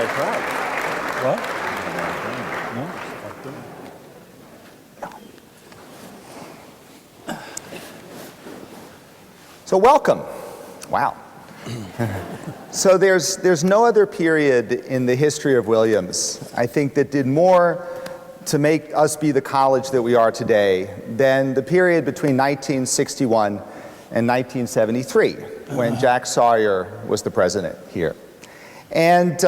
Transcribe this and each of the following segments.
very proud. What? No. So welcome. Wow. So there's no other period in the history of Williams, I think, that did more to make us be the college that we are today than the period between 1961 and 1973, when Jack Sawyer was the president here. And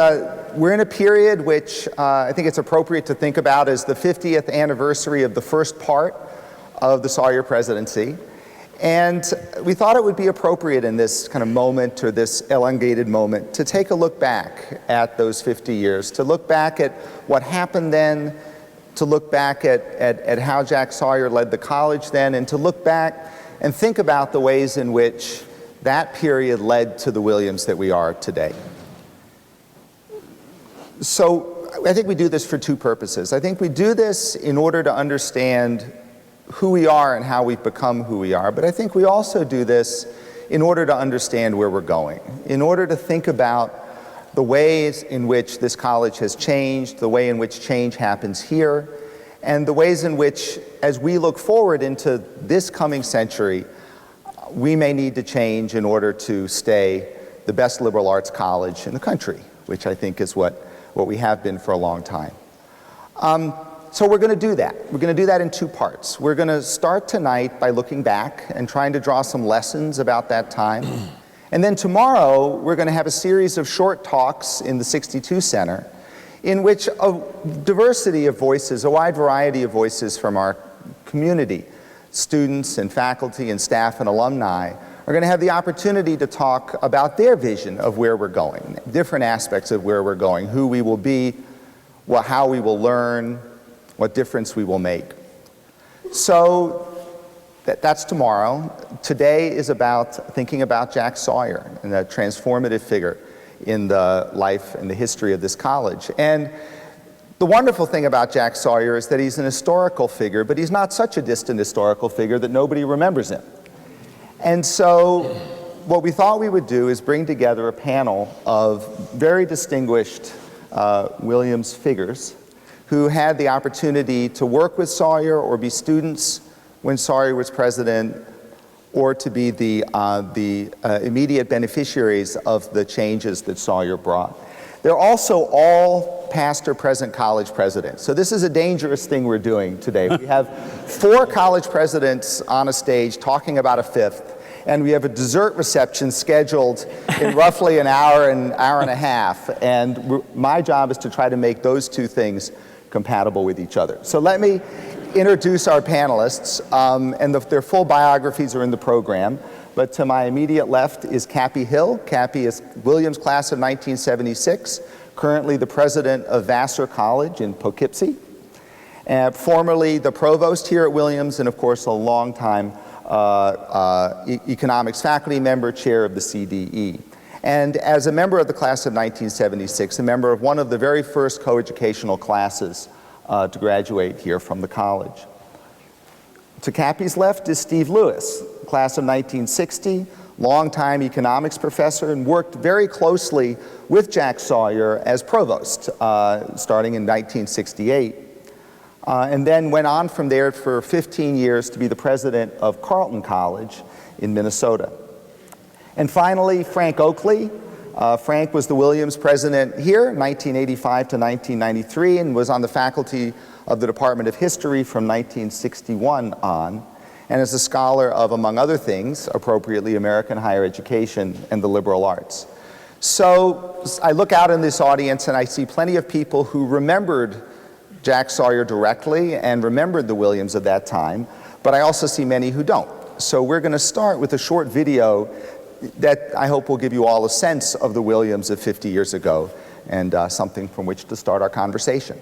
we're in a period which I think it's appropriate to think about as the 50th anniversary of the first part of the Sawyer presidency. And we thought it would be appropriate in this kind of moment, or this elongated moment, to take a look back at those 50 years, to look back at what happened then, to look back at how Jack Sawyer led the college then, and to look back and think about the ways in which that period led to the Williams that we are today. So I think we do this for two purposes. I think we do this in order to understand who we are and how we've become who we are, but I think we also do this in order to understand where we're going, in order to think about the ways in which this college has changed, the way in which change happens here, and the ways in which, as we look forward into this coming century, we may need to change in order to stay the best liberal arts college in the country, which I think is what we have been for a long time. So we're going to do that. We're going to do that in two parts. We're going to start tonight by looking back and trying to draw some lessons about that time. And then tomorrow, we're going to have a series of short talks in the 62 Center in which a diversity of voices, a wide variety of voices from our community, students and faculty and staff and alumni, are going to have the opportunity to talk about their vision of where we're going, different aspects of where we're going, who we will be, how we will learn, what difference we will make. So that's tomorrow. Today is about thinking about Jack Sawyer and a transformative figure in the life and the history of this college. And the wonderful thing about Jack Sawyer is that he's an historical figure, but he's not such a distant historical figure that nobody remembers him. And so what we thought we would do is bring together a panel of very distinguished Williams figures who had the opportunity to work with Sawyer or be students when Sawyer was president, or to be the immediate beneficiaries of the changes that Sawyer brought. They're also all past or present college presidents. So this is a dangerous thing we're doing today. We have 4 college presidents on a stage talking about a 5th, and we have a dessert reception scheduled in roughly an hour and a half. And my job is to try to make those two things compatible with each other. So let me introduce our panelists, and their full biographies are in the program. But to my immediate left is Cappy Hill. Cappy is Williams class of 1976, currently the president of Vassar College in Poughkeepsie, formerly the provost here at Williams, and of course a longtime economics faculty member, chair of the CDE. And as a member of the class of 1976, a member of one of the very first coeducational classes to graduate here from the college. To Cappy's left is Steve Lewis, class of 1960, longtime economics professor, and worked very closely with Jack Sawyer as provost, starting in 1968. And then went on from there for 15 years to be the president of Carleton College in Minnesota. And finally, Frank Oakley. Frank was the Williams president here, 1985 to 1993, and was on the faculty of the Department of History from 1961 on, and is a scholar of, among other things, appropriately, American higher education and the liberal arts. So I look out in this audience and I see plenty of people who remembered Jack Sawyer directly and remembered the Williams of that time, but I also see many who don't. So we're going to start with a short video that I hope will give you all a sense of the Williams of 50 years ago, and something from which to start our conversation.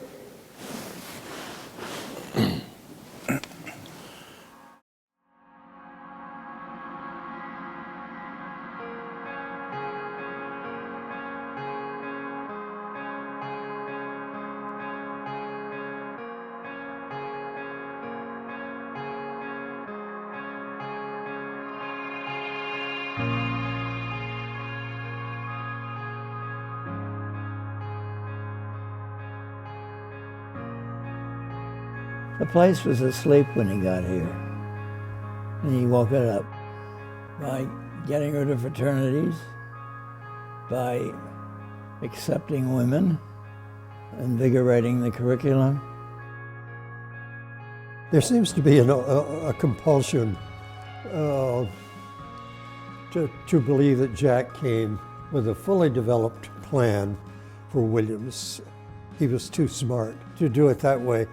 The place was asleep when he got here, and he woke it up by getting rid of fraternities, by accepting women, invigorating the curriculum. There seems to be a compulsion to believe that Jack came with a fully developed plan for Williams. He was too smart to do it that way.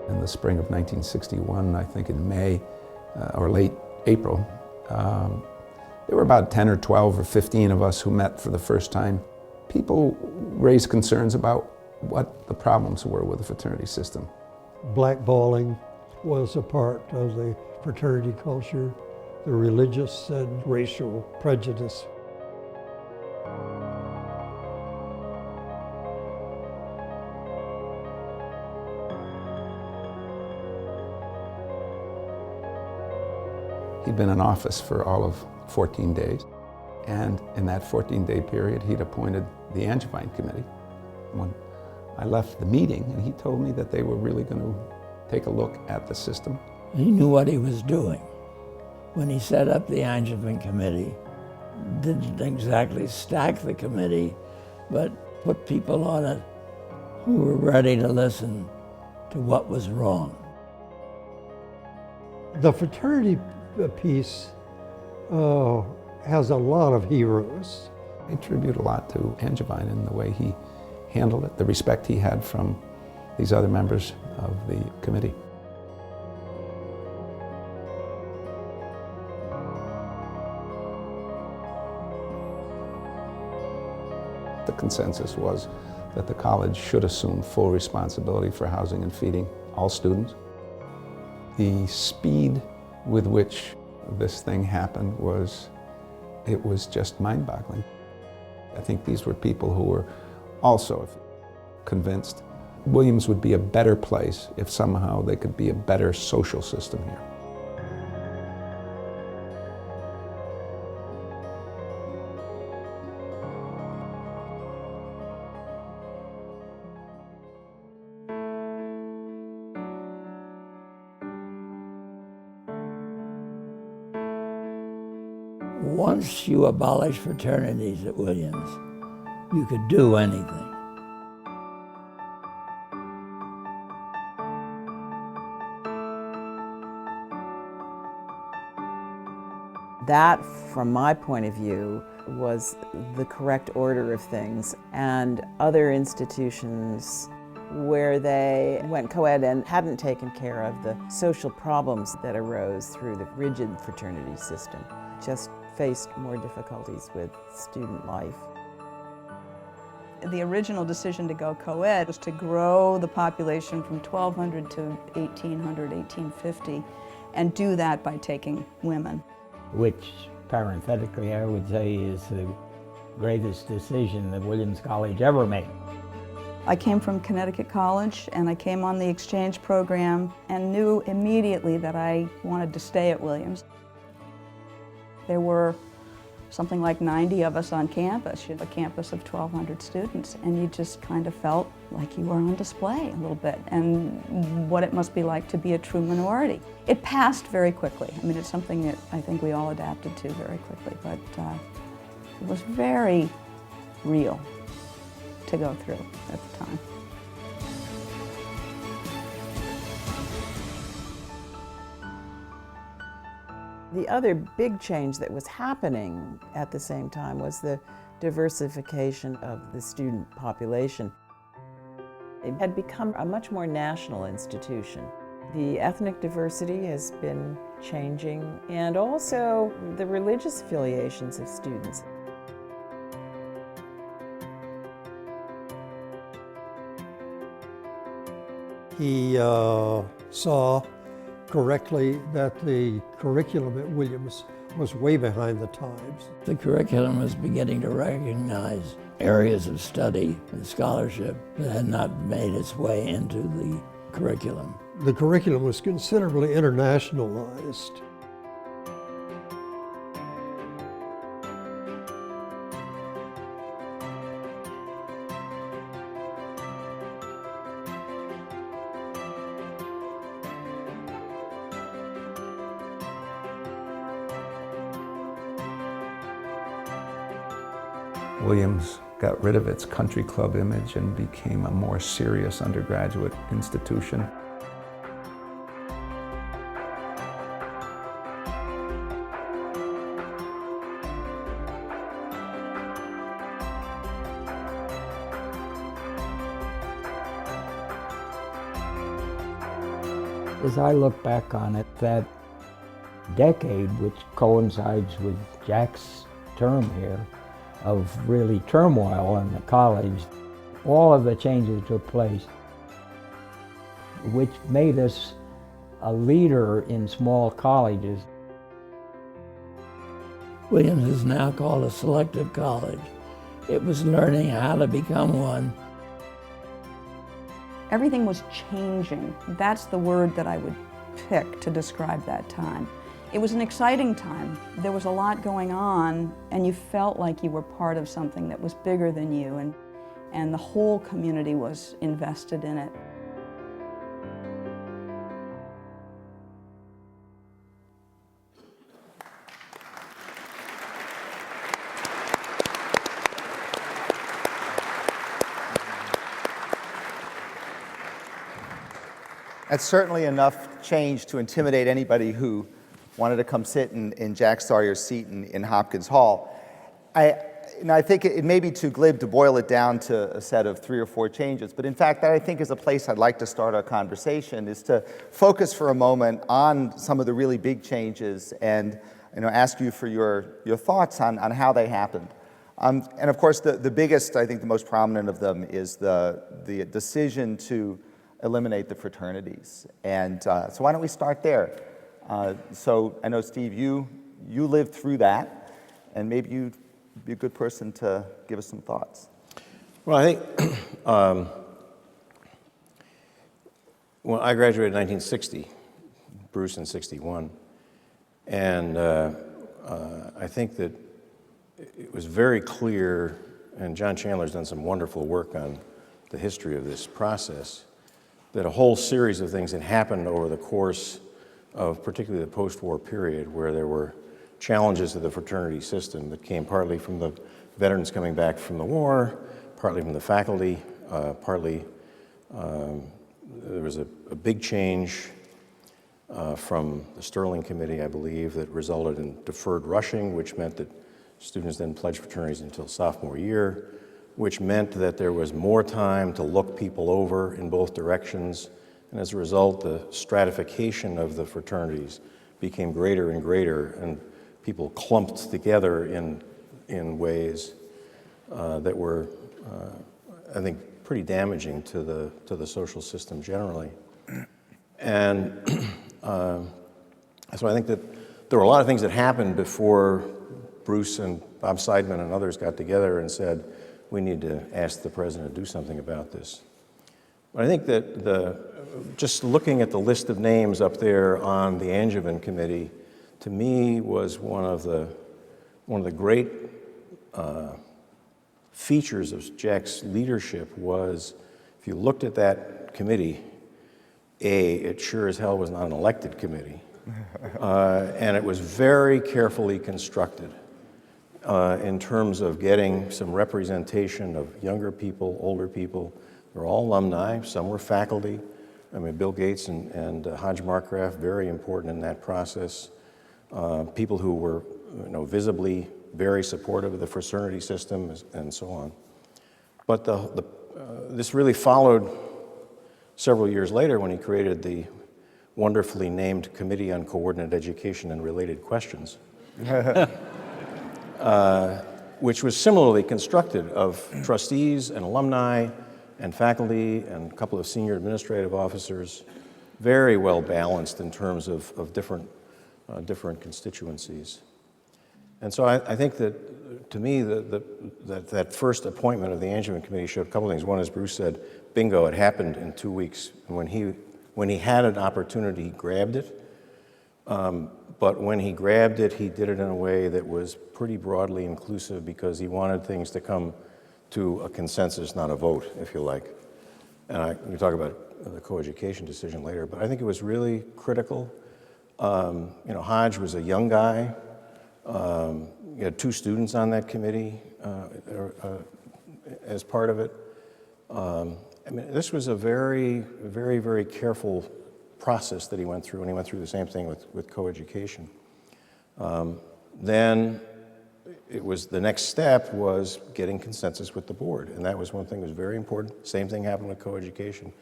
In the spring of 1961, I think in May or late April, there were about 10 or 12 or 15 of us who met for the first time. People raised concerns about what the problems were with the fraternity system. Blackballing was a part of the fraternity culture, the religious and racial prejudice. He'd been in office for all of 14 days, and in that 14-day period, he'd appointed the Angevine Committee. When I left the meeting, and he told me that they were really going to take a look at the system. He knew what he was doing. When he set up the Angevine Committee, didn't exactly stack the committee, but put people on it who were ready to listen to what was wrong. The fraternity piece has a lot of heroes. I attribute a lot to Angevine in the way he handled it, the respect he had from these other members of the committee. The consensus was that the college should assume full responsibility for housing and feeding all students. The speed with which this thing happened was just mind-boggling. I think these were people who were also convinced Williams would be a better place if somehow they could be a better social system here. Once you abolish fraternities at Williams, you could do anything. That, from my point of view, was the correct order of things, and other institutions where they went co-ed and hadn't taken care of the social problems that arose through the rigid fraternity system just faced more difficulties with student life. The original decision to go co-ed was to grow the population from 1,200 to 1,800, 1,850, and do that by taking women. Which, parenthetically, I would say is the greatest decision that Williams College ever made. I came from Connecticut College, and I came on the exchange program and knew immediately that I wanted to stay at Williams. There were something like 90 of us on campus, a campus of 1,200 students, and you just kind of felt like you were on display a little bit, and what it must be like to be a true minority. It passed very quickly. I mean, it's something that I think we all adapted to very quickly, but it was very real to go through at the time. The other big change that was happening at the same time was the diversification of the student population. It had become a much more national institution. The ethnic diversity has been changing, and also the religious affiliations of students. He saw correctly that the curriculum at Williams was way behind the times. The curriculum was beginning to recognize areas of study and scholarship that had not made its way into the curriculum. The curriculum was considerably internationalized. Williams got rid of its country club image and became a more serious undergraduate institution. As I look back on it, that decade, which coincides with Jack's term here, of really turmoil in the college, all of the changes took place, which made us a leader in small colleges. Williams is now called a selective college. It was learning how to become one. Everything was changing. That's the word that I would pick to describe that time. It was an exciting time. There was a lot going on, and you felt like you were part of something that was bigger than you, and the whole community was invested in it. That's certainly enough change to intimidate anybody who wanted to come sit in Jack Sawyer's seat in Hopkins Hall. I think it may be too glib to boil it down to a set of 3 or 4 changes, but in fact, that I think is a place I'd like to start our conversation, is to focus for a moment on some of the really big changes and ask you for your thoughts on how they happened. And of course, the biggest, I think the most prominent of them is the decision to eliminate the fraternities. And so why don't we start there? So I know, Steve, you lived through that, and maybe you'd be a good person to give us some thoughts. Well, I think when I graduated in 1960, Bruce in 61, and I think that it was very clear, and John Chandler's done some wonderful work on the history of this process, that a whole series of things had happened over the course of particularly the post-war period, where there were challenges to the fraternity system that came partly from the veterans coming back from the war, partly from the faculty, partly there was a big change from the Sterling Committee, I believe, that resulted in deferred rushing, which meant that students didn't pledge fraternities until sophomore year, which meant that there was more time to look people over in both directions. And as a result, the stratification of the fraternities became greater and greater, and people clumped together in ways that were, I think, pretty damaging to the social system generally. And so I think that there were a lot of things that happened before Bruce and Bob Seidman and others got together and said, we need to ask the president to do something about this. But I think that just looking at the list of names up there on the Angevin Committee, to me, was one of the great features of Jack's leadership was, if you looked at that committee, it sure as hell was not an elected committee. And it was very carefully constructed in terms of getting some representation of younger people, older people. They're all alumni, some were faculty. I mean, Bill Gates and Hodge Marcraft, very important in that process. People who were visibly very supportive of the fraternity system and so on. But this really followed several years later when he created the wonderfully named Committee on Coordinate Education and Related Questions, which was similarly constructed of trustees and alumni and faculty and a couple of senior administrative officers, very well balanced in terms of different constituencies. And so I think that, to me, that first appointment of the Angevin Committee showed a couple of things. One, as Bruce said, bingo, it happened in 2 weeks. And when he had an opportunity, he grabbed it. But when he grabbed it, he did it in a way that was pretty broadly inclusive, because he wanted things to come to a consensus, not a vote, if you like. And we can talk about the coeducation decision later, but I think it was really critical. Hodge was a young guy. You had 2 students on that committee. as part of it. I mean, this was a very, very, very careful process that he went through, and he went through the same thing with coeducation. Then it was, the next step was getting consensus with the board, and that was one thing that was very important. Same thing happened with coeducation.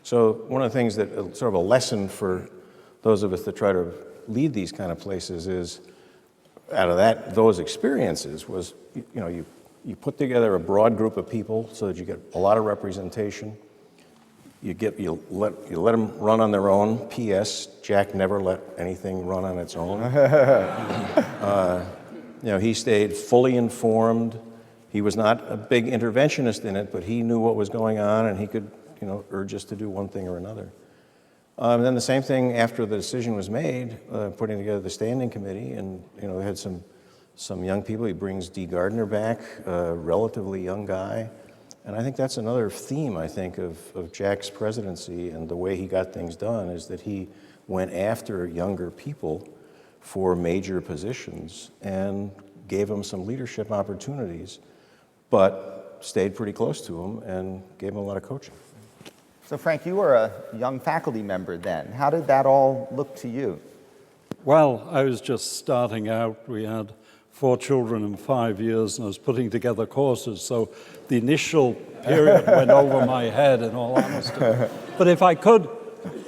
So one of the things that, sort of a lesson for those of us that try to lead these kind of places is, out of those experiences was, you put together a broad group of people so that you get a lot of representation. You let them run on their own. P.S. Jack never let anything run on its own. He stayed fully informed. He was not a big interventionist in it, but he knew what was going on, and he could, urge us to do one thing or another. And then the same thing after the decision was made, putting together the standing committee, and they had some young people. He brings Dee Gardner back, a relatively young guy. And I think that's another theme, I think, of Jack's presidency and the way he got things done, is that he went after younger people for major positions and gave them some leadership opportunities, but stayed pretty close to them and gave them a lot of coaching. So Frank, you were a young faculty member then. How did that all look to you? Well, I was just starting out. We had 4 children in 5 years, and I was putting together courses, so the initial period went over my head, in all honesty. But if I could,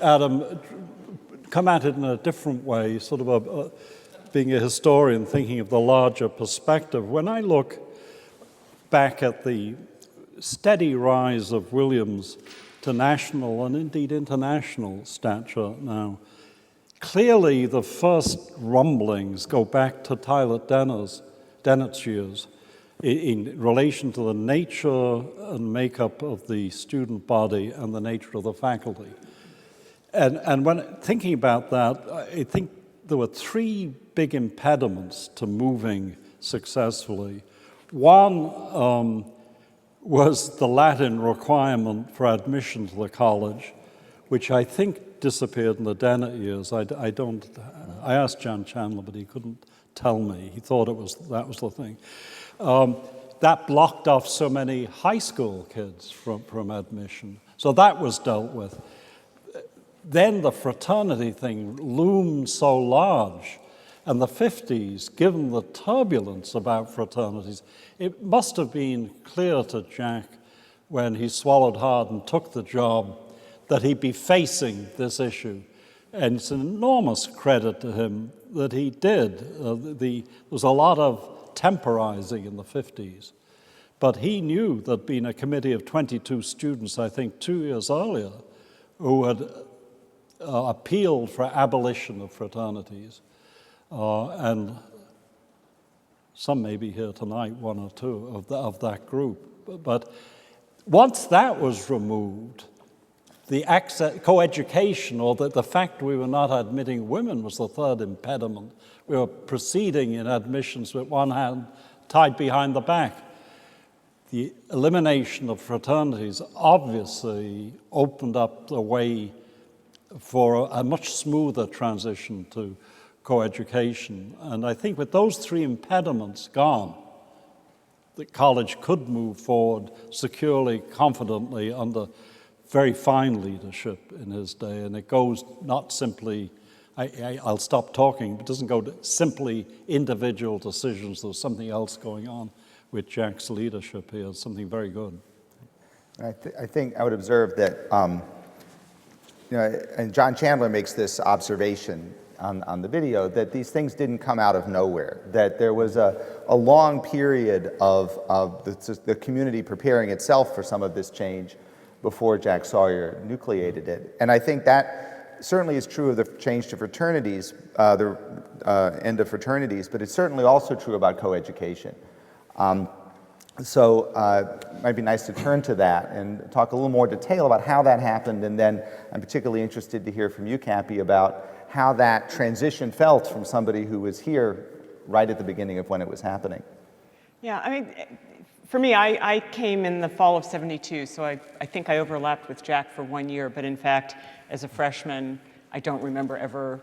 Adam, come at it in a different way, sort of being a historian, thinking of the larger perspective, when I look back at the steady rise of Williams to national and indeed international stature now, clearly the first rumblings go back to Tyler Dennett's years in relation to the nature and makeup of the student body and the nature of the faculty. And when thinking about that, I think there were 3 big impediments to moving successfully. One was the Latin requirement for admission to the college, which I think disappeared in the Dennett years. I asked John Chandler, but he couldn't tell me. He thought that was the thing. That blocked off so many high school kids from admission. So that was dealt with. Then the fraternity thing loomed so large. And the 50s, given the turbulence about fraternities, it must have been clear to Jack when he swallowed hard and took the job that he'd be facing this issue. And it's an enormous credit to him that he did. There was a lot of temporizing in the 50s. But he knew there'd been a committee of 22 students, I think 2 years earlier, who had appealed for abolition of fraternities. And some may be here tonight, 1 or 2 of that group. But once that was removed, the coeducation, or the fact we were not admitting women, was the third impediment. We were proceeding in admissions with one hand tied behind the back. The elimination of fraternities obviously opened up the way for a much smoother transition to coeducation. And I think with those 3 impediments gone, the college could move forward securely, confidently, under very fine leadership in his day. And it goes not simply, I'll stop talking, but it doesn't go to simply individual decisions. There's something else going on with Jack's leadership here, something very good. I think I would observe that, and John Chandler makes this observation on the video, that these things didn't come out of nowhere, that there was a long period of the community preparing itself for some of this change before Jack Sawyer nucleated it. And I think that certainly is true of the change to fraternities, the end of fraternities, but it's certainly also true about coeducation. So it might be nice to turn to that and talk a little more detail about how that happened, and then I'm particularly interested to hear from you, Cappy, about how that transition felt from somebody who was here right at the beginning of when it was happening. Yeah, I mean, for me, I came in the fall of '72, so I think I overlapped with Jack for 1 year, but in fact, as a freshman, I don't remember ever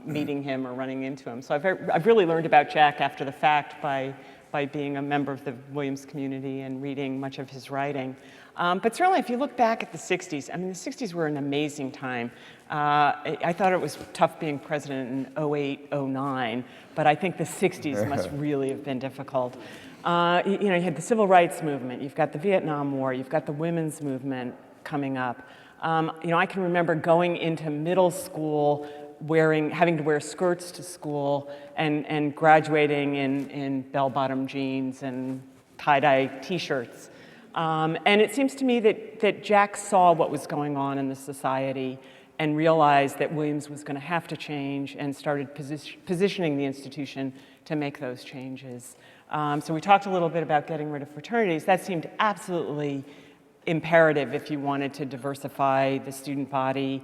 meeting him or running into him. So I've really learned about Jack after the fact by by being a member of the Williams community and reading much of his writing. But certainly if you look back at the 60s, I mean, the 60s were an amazing time. I thought it was tough being president in 08, 09, but I think the 60s must really have been difficult. You had the civil rights movement, you've got the Vietnam War, you've got the women's movement coming up. I can remember going into middle school having to wear skirts to school and graduating in bell-bottom jeans and tie-dye t-shirts. And it seems to me that Jack saw what was going on in the society and realized that Williams was going to have to change and started positioning the institution to make those changes. So we talked a little bit about getting rid of fraternities. That seemed absolutely imperative if you wanted to diversify the student body,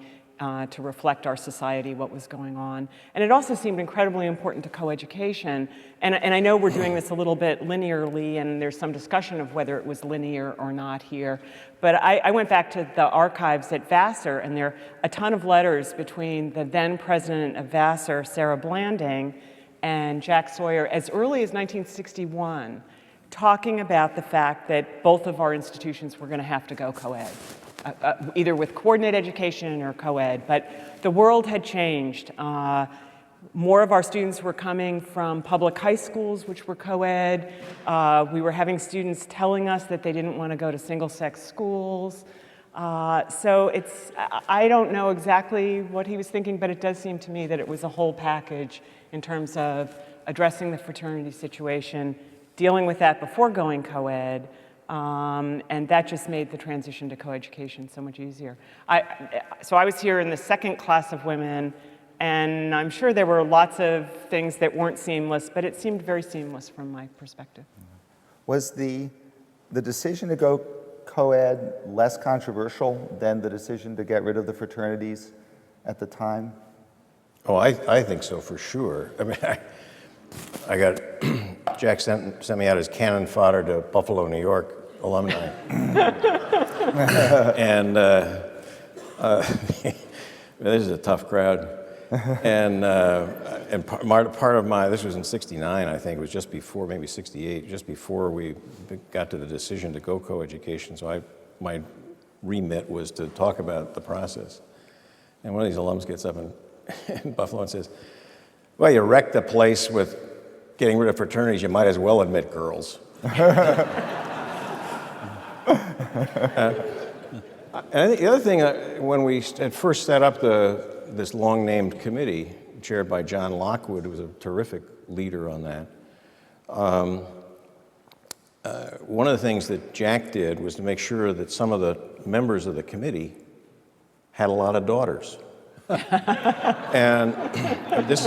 to reflect our society, what was going on. And it also seemed incredibly important to coeducation. And I know we're doing this a little bit linearly, and there's some discussion of whether it was linear or not here. But I went back to the archives at Vassar, and there are a ton of letters between the then president of Vassar, Sarah Blanding, and Jack Sawyer as early as 1961, talking about the fact that both of our institutions were going to have to go co-ed. Either with coordinate education or co-ed, but the world had changed. More of our students were coming from public high schools, which were co-ed. We were having students telling us that they didn't want to go to single-sex schools. So I don't know exactly what he was thinking, but it does seem to me that it was a whole package in terms of addressing the fraternity situation, dealing with that before going co-ed, and that just made the transition to coeducation so much easier. So I was here in the second class of women, and I'm sure there were lots of things that weren't seamless, but it seemed very seamless from my perspective. Was the decision to go co-ed less controversial than the decision to get rid of the fraternities at the time? Oh, I think so for sure. I mean, I got Jack sent me out as cannon fodder to Buffalo, New York alumni, and this is a tough crowd. And part of this was in '69, I think. It was just before, maybe '68, just before we got to the decision to go co-education. So my remit was to talk about the process. And one of these alums gets up in Buffalo and says, "Well, you wrecked the place with getting rid of fraternities. You might as well admit girls." And I think the other thing, when we had first set up this long-named committee, chaired by John Lockwood, who was a terrific leader on that, one of the things that Jack did was to make sure that some of the members of the committee had a lot of daughters. And this,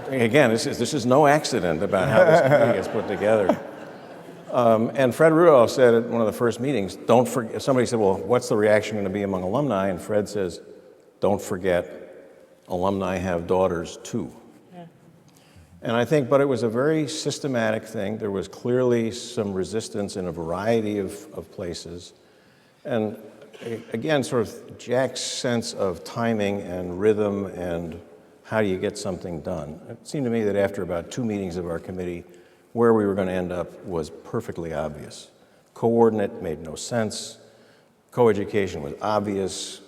again, this is no accident about how this committee gets put together. And Fred Rudolph said at one of the first meetings, don't forget, somebody said, well, what's the reaction going to be among alumni? And Fred says, don't forget, alumni have daughters too. Yeah. And I think, but it was a very systematic thing. There was clearly some resistance in a variety of places. And again, sort of Jack's sense of timing and rhythm and how do you get something done. It seemed to me that after about 2 meetings of our committee, where we were going to end up was perfectly obvious. Coordinate made no sense. Coeducation was obvious,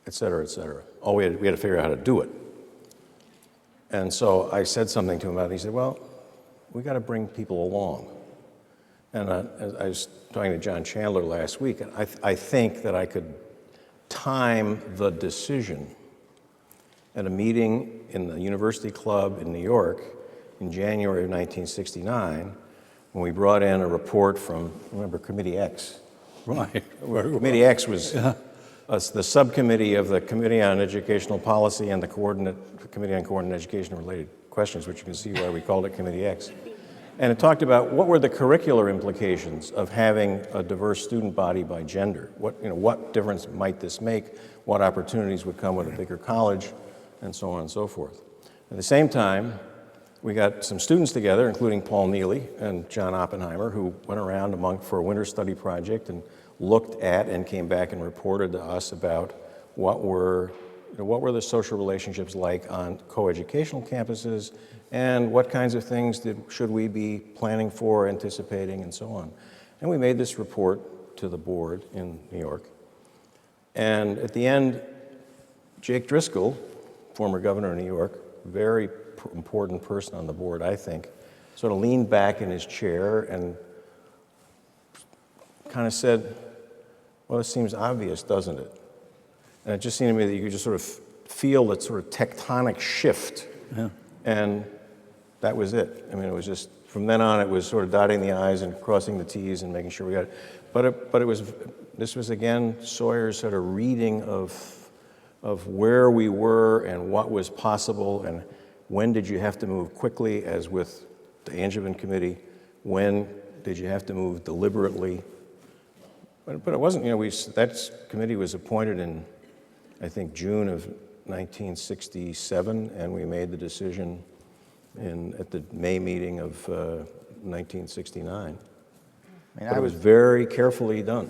et cetera, et cetera. We had to figure out how to do it. And so I said something to him about it. He said, well, we got to bring people along. And I was talking to John Chandler last week, and I think that I could time the decision at a meeting in the University Club in New York in January of 1969, when we brought in a report from, remember, Committee X. Right. Committee X was the subcommittee of the Committee on Educational Policy and the Committee on Coordinate Education-related questions, which you can see why we called it Committee X. And it talked about what were the curricular implications of having a diverse student body by gender. What difference might this make? What opportunities would come with a bigger college, and so on and so forth. At the same time, we got some students together, including Paul Neely and John Oppenheimer, who went around for a winter study project and looked at and came back and reported to us about what were what were the social relationships like on co-educational campuses, and what kinds of things should we be planning for, anticipating, and so on. And we made this report to the board in New York. And at the end, Jake Driscoll, former governor of New York, very important person on the board, I think, sort of leaned back in his chair and kind of said, well, it seems obvious, doesn't it? And it just seemed to me that you could just sort of feel that sort of tectonic shift. Yeah. And that was it. I mean, it was just, from then on, it was sort of dotting the I's and crossing the T's and making sure we got it. This was again, Sawyer's sort of reading of where we were and what was possible and when did you have to move quickly, as with the Angevin Committee, when did you have to move deliberately. But it wasn't, that committee was appointed in, I think, June of 1967, and we made the decision at the May meeting of 1969. But it was very carefully done.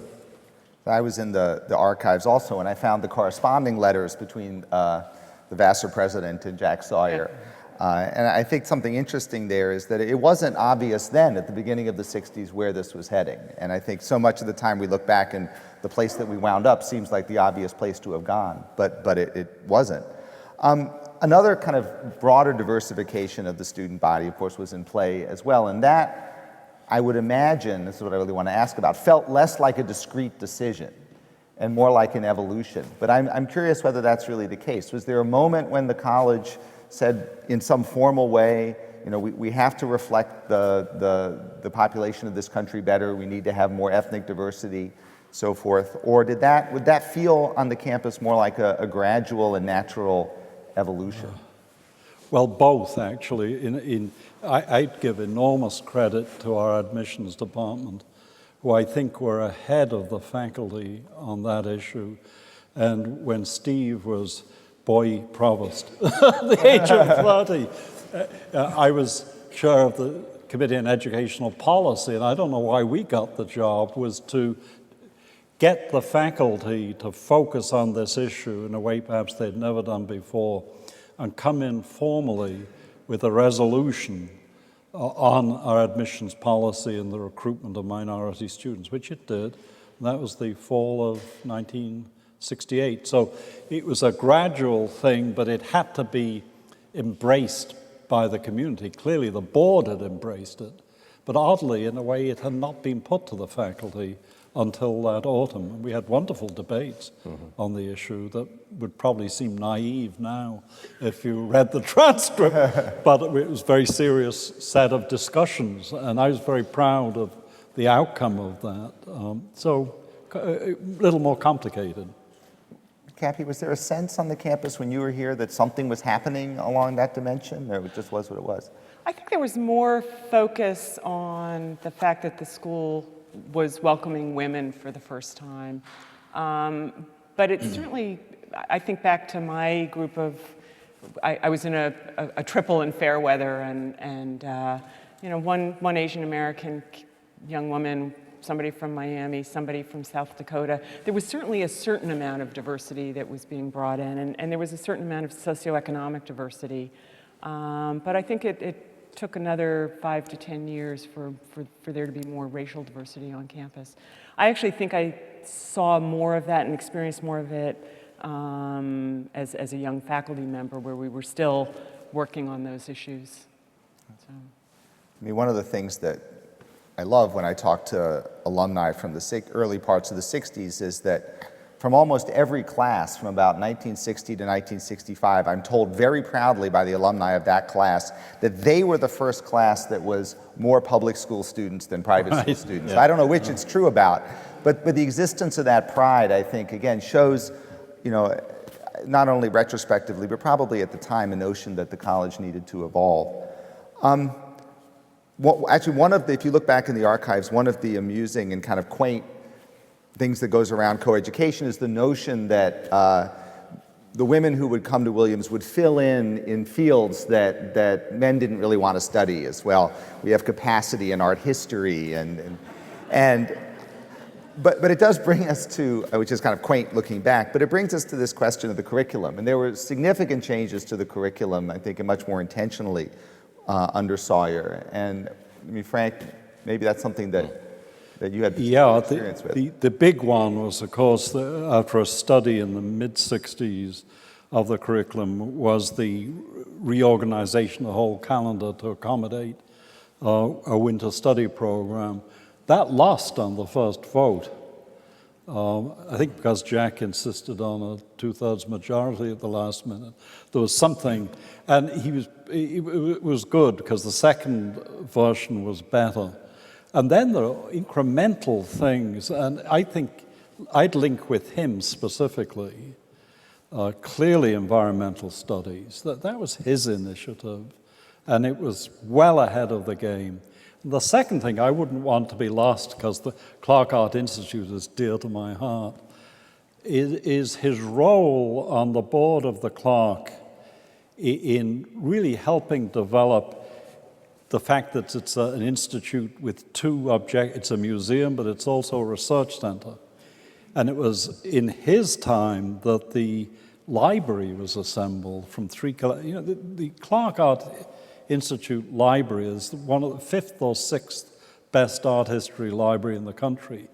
I was in the archives also, and I found the corresponding letters between the Vassar president and Jack Sawyer. And I think something interesting there is that it wasn't obvious then at the beginning of the 60s where this was heading. And I think so much of the time we look back and the place that we wound up seems like the obvious place to have gone, but it wasn't. Another kind of broader diversification of the student body, of course, was in play as well. And that, I would imagine, this is what I really want to ask about, felt less like a discrete decision and more like an evolution. But I'm curious whether that's really the case. Was there a moment when the college said in some formal way, we have to reflect the population of this country better, we need to have more ethnic diversity, so forth? Or would that feel on the campus more like a gradual and natural evolution? Well, both, actually. I'd give enormous credit to our admissions department, who I think were ahead of the faculty on that issue. And when Steve was boy provost at the age of 30, I was chair of the Committee on Educational Policy, and I don't know why we got the job, was to get the faculty to focus on this issue in a way perhaps they'd never done before, and come in formally with a resolution on our admissions policy and the recruitment of minority students, which it did. And that was the fall of 1968. So it was a gradual thing, but it had to be embraced by the community. Clearly the board had embraced it, but oddly, in a way, it had not been put to the faculty until that autumn. And we had wonderful debates on the issue that would probably seem naive now if you read the transcript, but it was a very serious set of discussions, and I was very proud of the outcome of that. So a little more complicated. Cappy, was there a sense on the campus when you were here that something was happening along that dimension, or it just was what it was? I think there was more focus on the fact that the school was welcoming women for the first time. But it certainly, I think back to my group of, I was in a triple in Fairweather, and one Asian American young woman, somebody from Miami, somebody from South Dakota. There was certainly a certain amount of diversity that was being brought in, and there was a certain amount of socioeconomic diversity. But I think it took another 5 to 10 years for there to be more racial diversity on campus. I actually think I saw more of that and experienced more of it as a young faculty member, where we were still working on those issues. So. I mean, one of the things that I love when I talk to alumni from the early parts of the 60s is that from almost every class from about 1960 to 1965, I'm told very proudly by the alumni of that class that they were the first class that was more public school students than private school students. Yeah. I don't know which it's true about, but the existence of that pride, I think, again, shows, not only retrospectively, but probably at the time, a notion that the college needed to evolve. Actually, if you look back in the archives, one of the amusing and kind of quaint things that goes around coeducation is the notion that the women who would come to Williams would fill in fields that men didn't really want to study as well. We have capacity in art history, and But it does bring us to, which is kind of quaint looking back, but it brings us to this question of the curriculum. And there were significant changes to the curriculum, I think, and much more intentionally under Sawyer. And I mean, Frank, maybe that's something that you had experience with. The big one was, of course, after a study in the mid-60s of the curriculum, was the reorganization of the whole calendar to accommodate a winter study program. That lost on the first vote. I think because Jack insisted on a 2/3 majority at the last minute. There was something, and it was good because the second version was better. And then there are incremental things, and I think I'd link with him specifically, clearly environmental studies. That was his initiative, and it was well ahead of the game. The second thing, I wouldn't want to be lost because the Clark Art Institute is dear to my heart, is his role on the board of the Clark in really helping develop the fact that it's an institute with two objectives. It's a museum, but it's also a research center. And it was in his time that the library was assembled from the Clark Art Institute Library is one of the fifth or sixth best art history library in the country.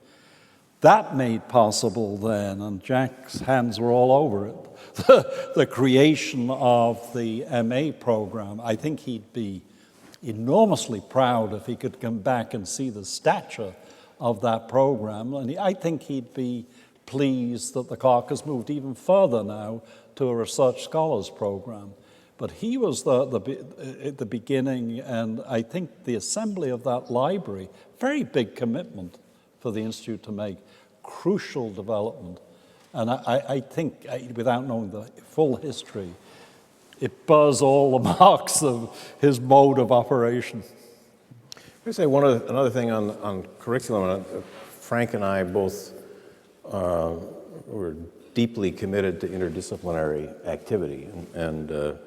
That made possible then, and Jack's hands were all over it, the creation of the MA program. I think he'd be enormously proud if he could come back and see the stature of that program. And I think he'd be pleased that the Clark has moved even further now to a research scholars program. But he was at the beginning, and I think the assembly of that library, very big commitment for the Institute to make, crucial development. And I think, without knowing the full history, it bears all the marks of his mode of operation. Let me say another thing on curriculum. Frank and I both were deeply committed to interdisciplinary activity, and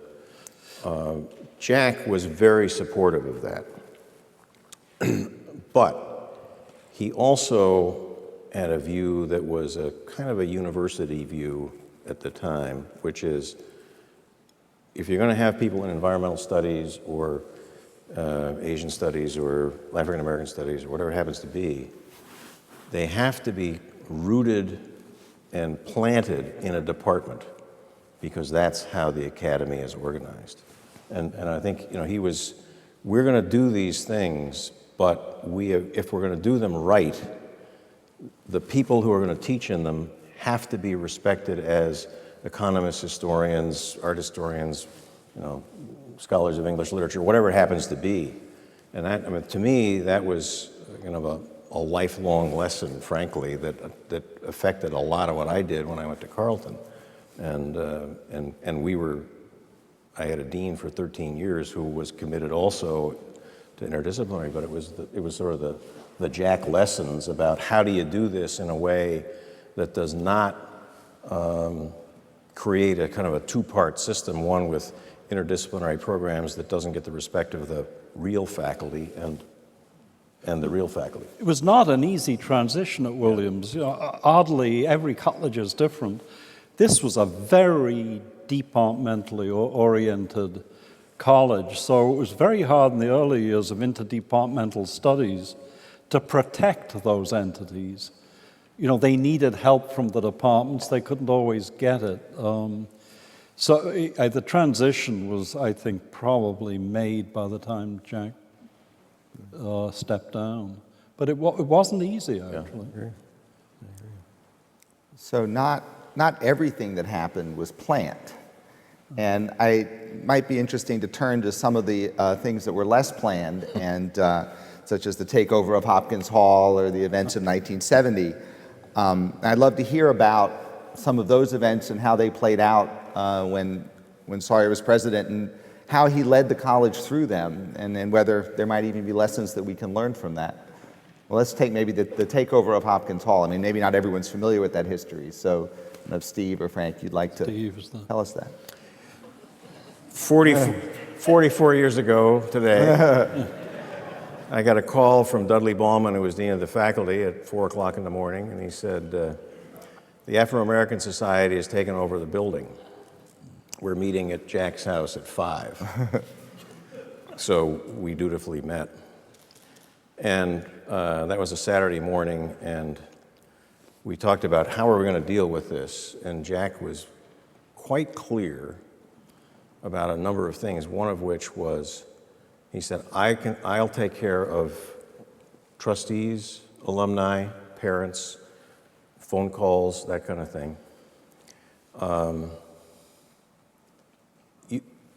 Jack was very supportive of that. But he also had a view that was a kind of a university view at the time, which is, if you're going to have people in environmental studies or Asian studies or African American studies or whatever it happens to be, they have to be rooted and planted in a department, because that's how the academy is organized. And I think, we're going to do these things, but if we're going to do them right, the people who are going to teach in them have to be respected as economists, historians, art historians, scholars of English literature, whatever it happens to be. And that, to me, that was kind of a lifelong lesson, frankly, that affected a lot of what I did when I went to Carleton. And I had a dean for 13 years who was committed also to interdisciplinary, but it was sort of the Jack lessons about how do you do this in a way that does not create a kind of a two-part system, one with interdisciplinary programs that doesn't get the respect of the real faculty and the real faculty. It was not an easy transition at Williams. Oddly, every college is different. This was a very departmentally oriented college, so it was very hard in the early years of interdepartmental studies to protect those entities. They needed help from the departments. They couldn't always get it. So the transition was, I think, probably made by the time Jack stepped down. But it wasn't easy, actually. Yeah, I agree. So not everything that happened was planned. And it might be interesting to turn to some of the things that were less planned, and such as the takeover of Hopkins Hall or the events of 1970. I'd love to hear about some of those events and how they played out when Sawyer was president, and how he led the college through them, and whether there might even be lessons that we can learn from that. Well, let's take maybe the takeover of Hopkins Hall. I mean, maybe not everyone's familiar with that history, so if Steve or Frank, you'd like to tell us that. 44 years ago today, I got a call from Dudley Ballman, who was dean of the faculty, at 4 o'clock in the morning, and he said, the Afro-American Society has taken over the building. We're meeting at Jack's house at 5. So we dutifully met. And that was a Saturday morning, and we talked about how are we going to deal with this. And Jack was quite clear about a number of things, one of which was, he said, I'll take care of trustees, alumni, parents, phone calls, that kind of thing.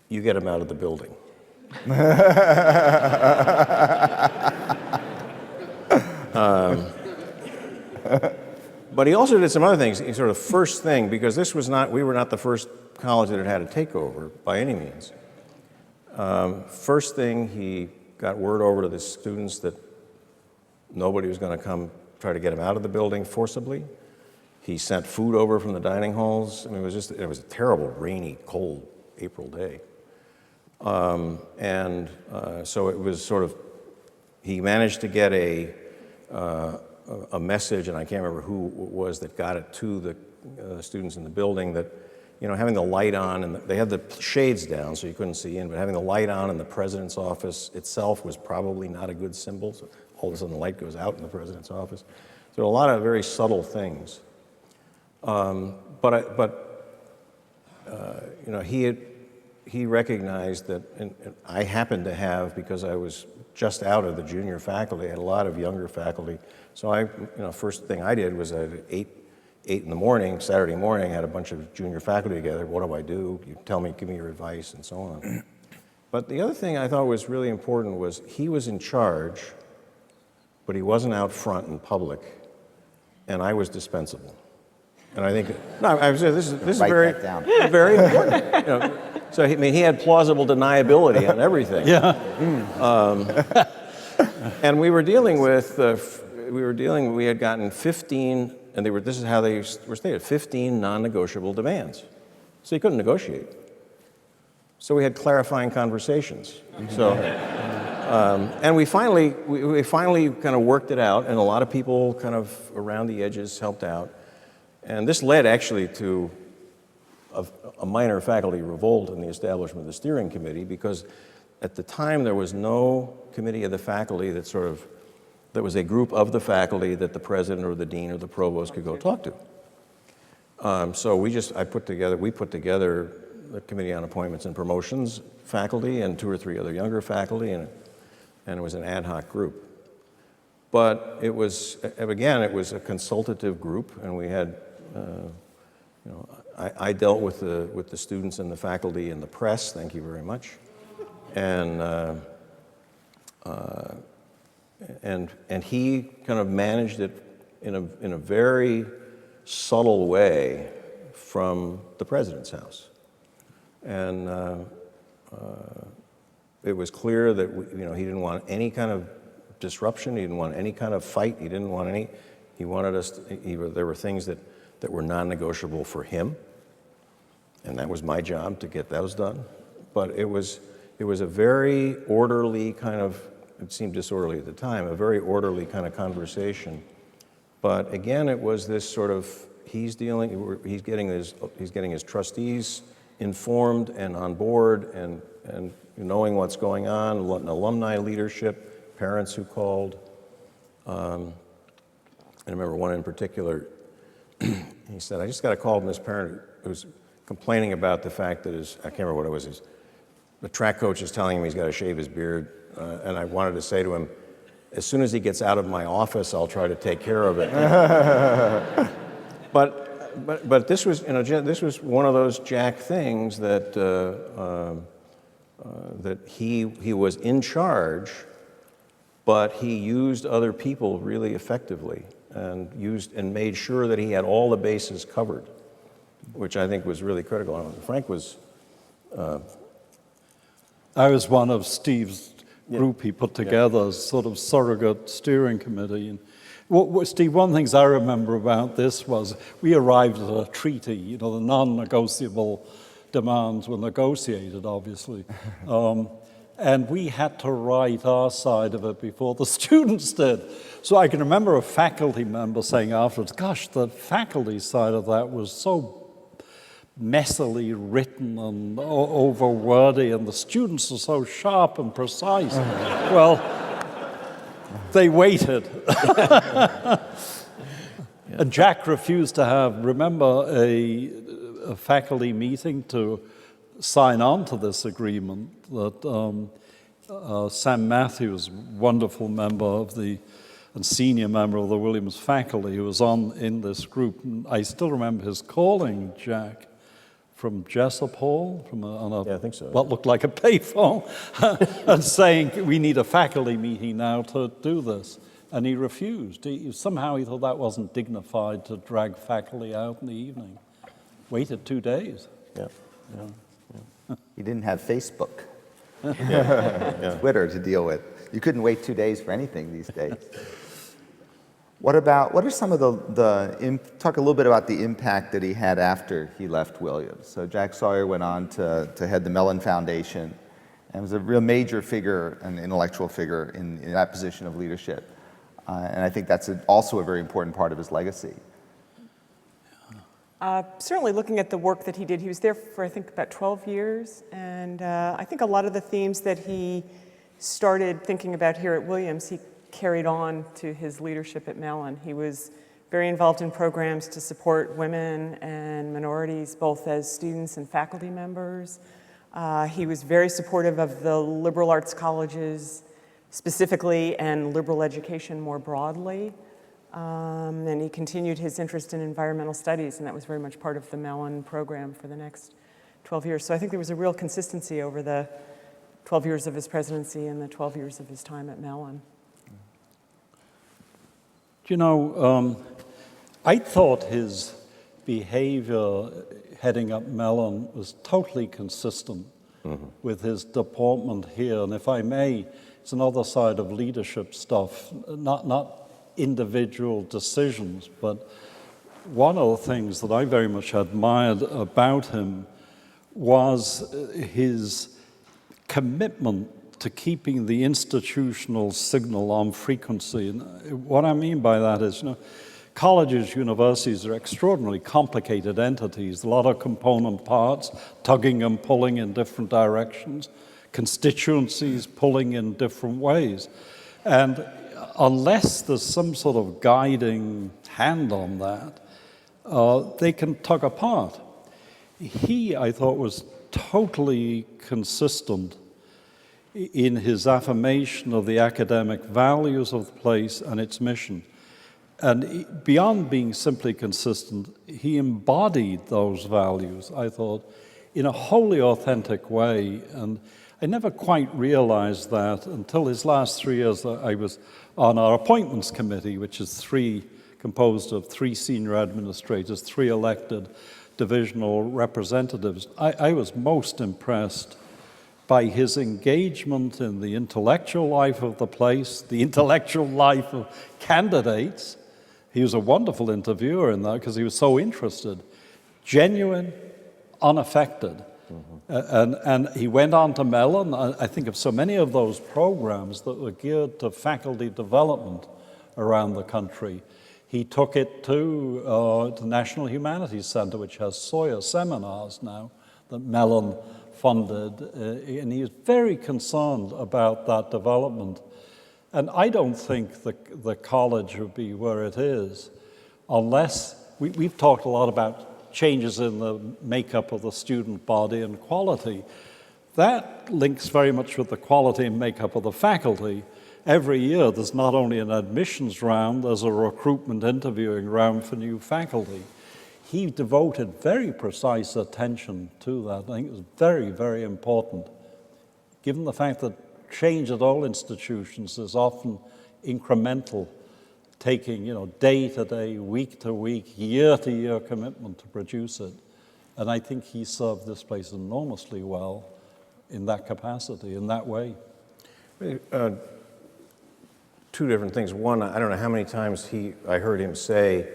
You get them out of the building. But he also did some other things. He sort of first thing, because we were not the first college that had had a takeover by any means. First thing, he got word over to the students that nobody was going to come try to get him out of the building forcibly. He sent food over from the dining halls. I mean, it was a terrible, rainy, cold April day. So it was sort of, he managed to get a message, and I can't remember who it was that got it to the students in the building, that, you know, having the light on, and they had the shades down so you couldn't see in, but having the light on in the president's office itself was probably not a good symbol. So all of a sudden the light goes out in the president's office. So a lot of very subtle things. You know, he recognized that, and I happened to have, because I was just out of the junior faculty, I had a lot of younger faculty. So first thing I did was at 8 in the morning, Saturday morning, I had a bunch of junior faculty together. What do I do? You tell me, give me your advice, and so on. But the other thing I thought was really important was he was in charge, but he wasn't out front in public, and I was dispensable. And I think, this is very, very important. You know, so he had plausible deniability on everything. Yeah. And we were dealing with, we had gotten 15, and this is how they were stated, 15 non-negotiable demands. So you couldn't negotiate. So we had clarifying conversations. So, and we finally kind of worked it out, and a lot of people kind of around the edges helped out. And this led actually to a minor faculty revolt in the establishment of the steering committee, because at the time there was no committee of the faculty that was a group of the faculty that the president or the dean or the provost could go talk to. So we put together the Committee on Appointments and Promotions faculty and 2 or 3 other younger faculty, and it was an ad hoc group. But it was a consultative group, and we had, I dealt with the students and the faculty and the press, thank you very much, and he kind of managed it in a very subtle way from the president's house. And it was clear that he didn't want any kind of disruption. He didn't want any kind of fight. He wanted us there were things that were non-negotiable for him, and that was my job to get those done. But it was a very orderly kind of, it seemed disorderly at the time, a very orderly kind of conversation. But again, it was this sort of, he's getting his trustees informed and on board and knowing what's going on, alumni leadership, parents who called. I remember one in particular, he said, I just got a call from this parent who was complaining about the fact that I can't remember what it was, the track coach is telling him he's got to shave his beard, and I wanted to say to him, as soon as he gets out of my office, I'll try to take care of it. But this was, this was one of those Jack things that that he was in charge, but he used other people really effectively and made sure that he had all the bases covered, which I think was really critical. Frank was. I was one of Steve's group he put together as sort of surrogate steering committee. And Steve, one of the things I remember about this was we arrived at a treaty. The non-negotiable demands were negotiated, obviously. And we had to write our side of it before the students did. So I can remember a faculty member saying afterwards, gosh, the faculty side of that was so messily written and over-wordy, and the students are so sharp and precise. Well, they waited. And Jack refused to have, remember, a faculty meeting to sign on to this agreement that Sam Matthews, wonderful member of the, and senior member of the Williams faculty, who was in this group. And I still remember his calling Jack from Jessup Hall, on I think so. what looked like a payphone, and saying, we need a faculty meeting now to do this. And he refused. Somehow he thought that wasn't dignified to drag faculty out in the evening. Waited 2 days. Yeah. He didn't have Facebook, Yeah. Twitter to deal with. You couldn't wait 2 days for anything these days. What are some of talk a little bit about the impact that he had after he left Williams. So Jack Sawyer went on to head the Mellon Foundation and was a real major figure, an intellectual figure in that position of leadership. And I think that's also a very important part of his legacy. Certainly looking at the work that he did, he was there for, I think, about 12 years. And I think a lot of the themes that he started thinking about here at Williams, he carried on to his leadership at Mellon. He was very involved in programs to support women and minorities, both as students and faculty members. He was very supportive of the liberal arts colleges specifically and liberal education more broadly. And he continued his interest in environmental studies, and that was very much part of the Mellon program for the next 12 years. So I think there was a real consistency over the 12 years of his presidency and the 12 years of his time at Mellon. You know, I thought his behavior heading up Mellon was totally consistent with his deportment here. And if I may, it's another side of leadership stuff, not individual decisions, but one of the things that I very much admired about him was his commitment to keeping the institutional signal on frequency. And what I mean by that is, colleges, universities are extraordinarily complicated entities, a lot of component parts, tugging and pulling in different directions, constituencies pulling in different ways. And unless there's some sort of guiding hand on that, they can tug apart. He, I thought, was totally consistent in his affirmation of the academic values of the place and its mission. And beyond being simply consistent, he embodied those values, I thought, in a wholly authentic way. And I never quite realized that until his last 3 years. I was on our appointments committee, which is composed of 3 senior administrators, 3 elected divisional representatives. I was most impressed by his engagement in the intellectual life of the place, the intellectual life of candidates. He was a wonderful interviewer in that because he was so interested, genuine, unaffected. And he went on to Mellon. I think of so many of those programs that were geared to faculty development around the country. He took it to the National Humanities Center, which has Sawyer seminars now that Mellon funded, and he is very concerned about that development. And I don't think the college would be where it is unless, we've talked a lot about changes in the makeup of the student body and quality. That links very much with the quality and makeup of the faculty. Every year there's not only an admissions round, there's a recruitment interviewing round for new faculty. He devoted very precise attention to that. I think it was very, very important, given the fact that change at all institutions is often incremental, taking day to day, week to week, year to year commitment to produce it. And I think he served this place enormously well in that capacity, in that way. 2 different things. One, I don't know how many times I heard him say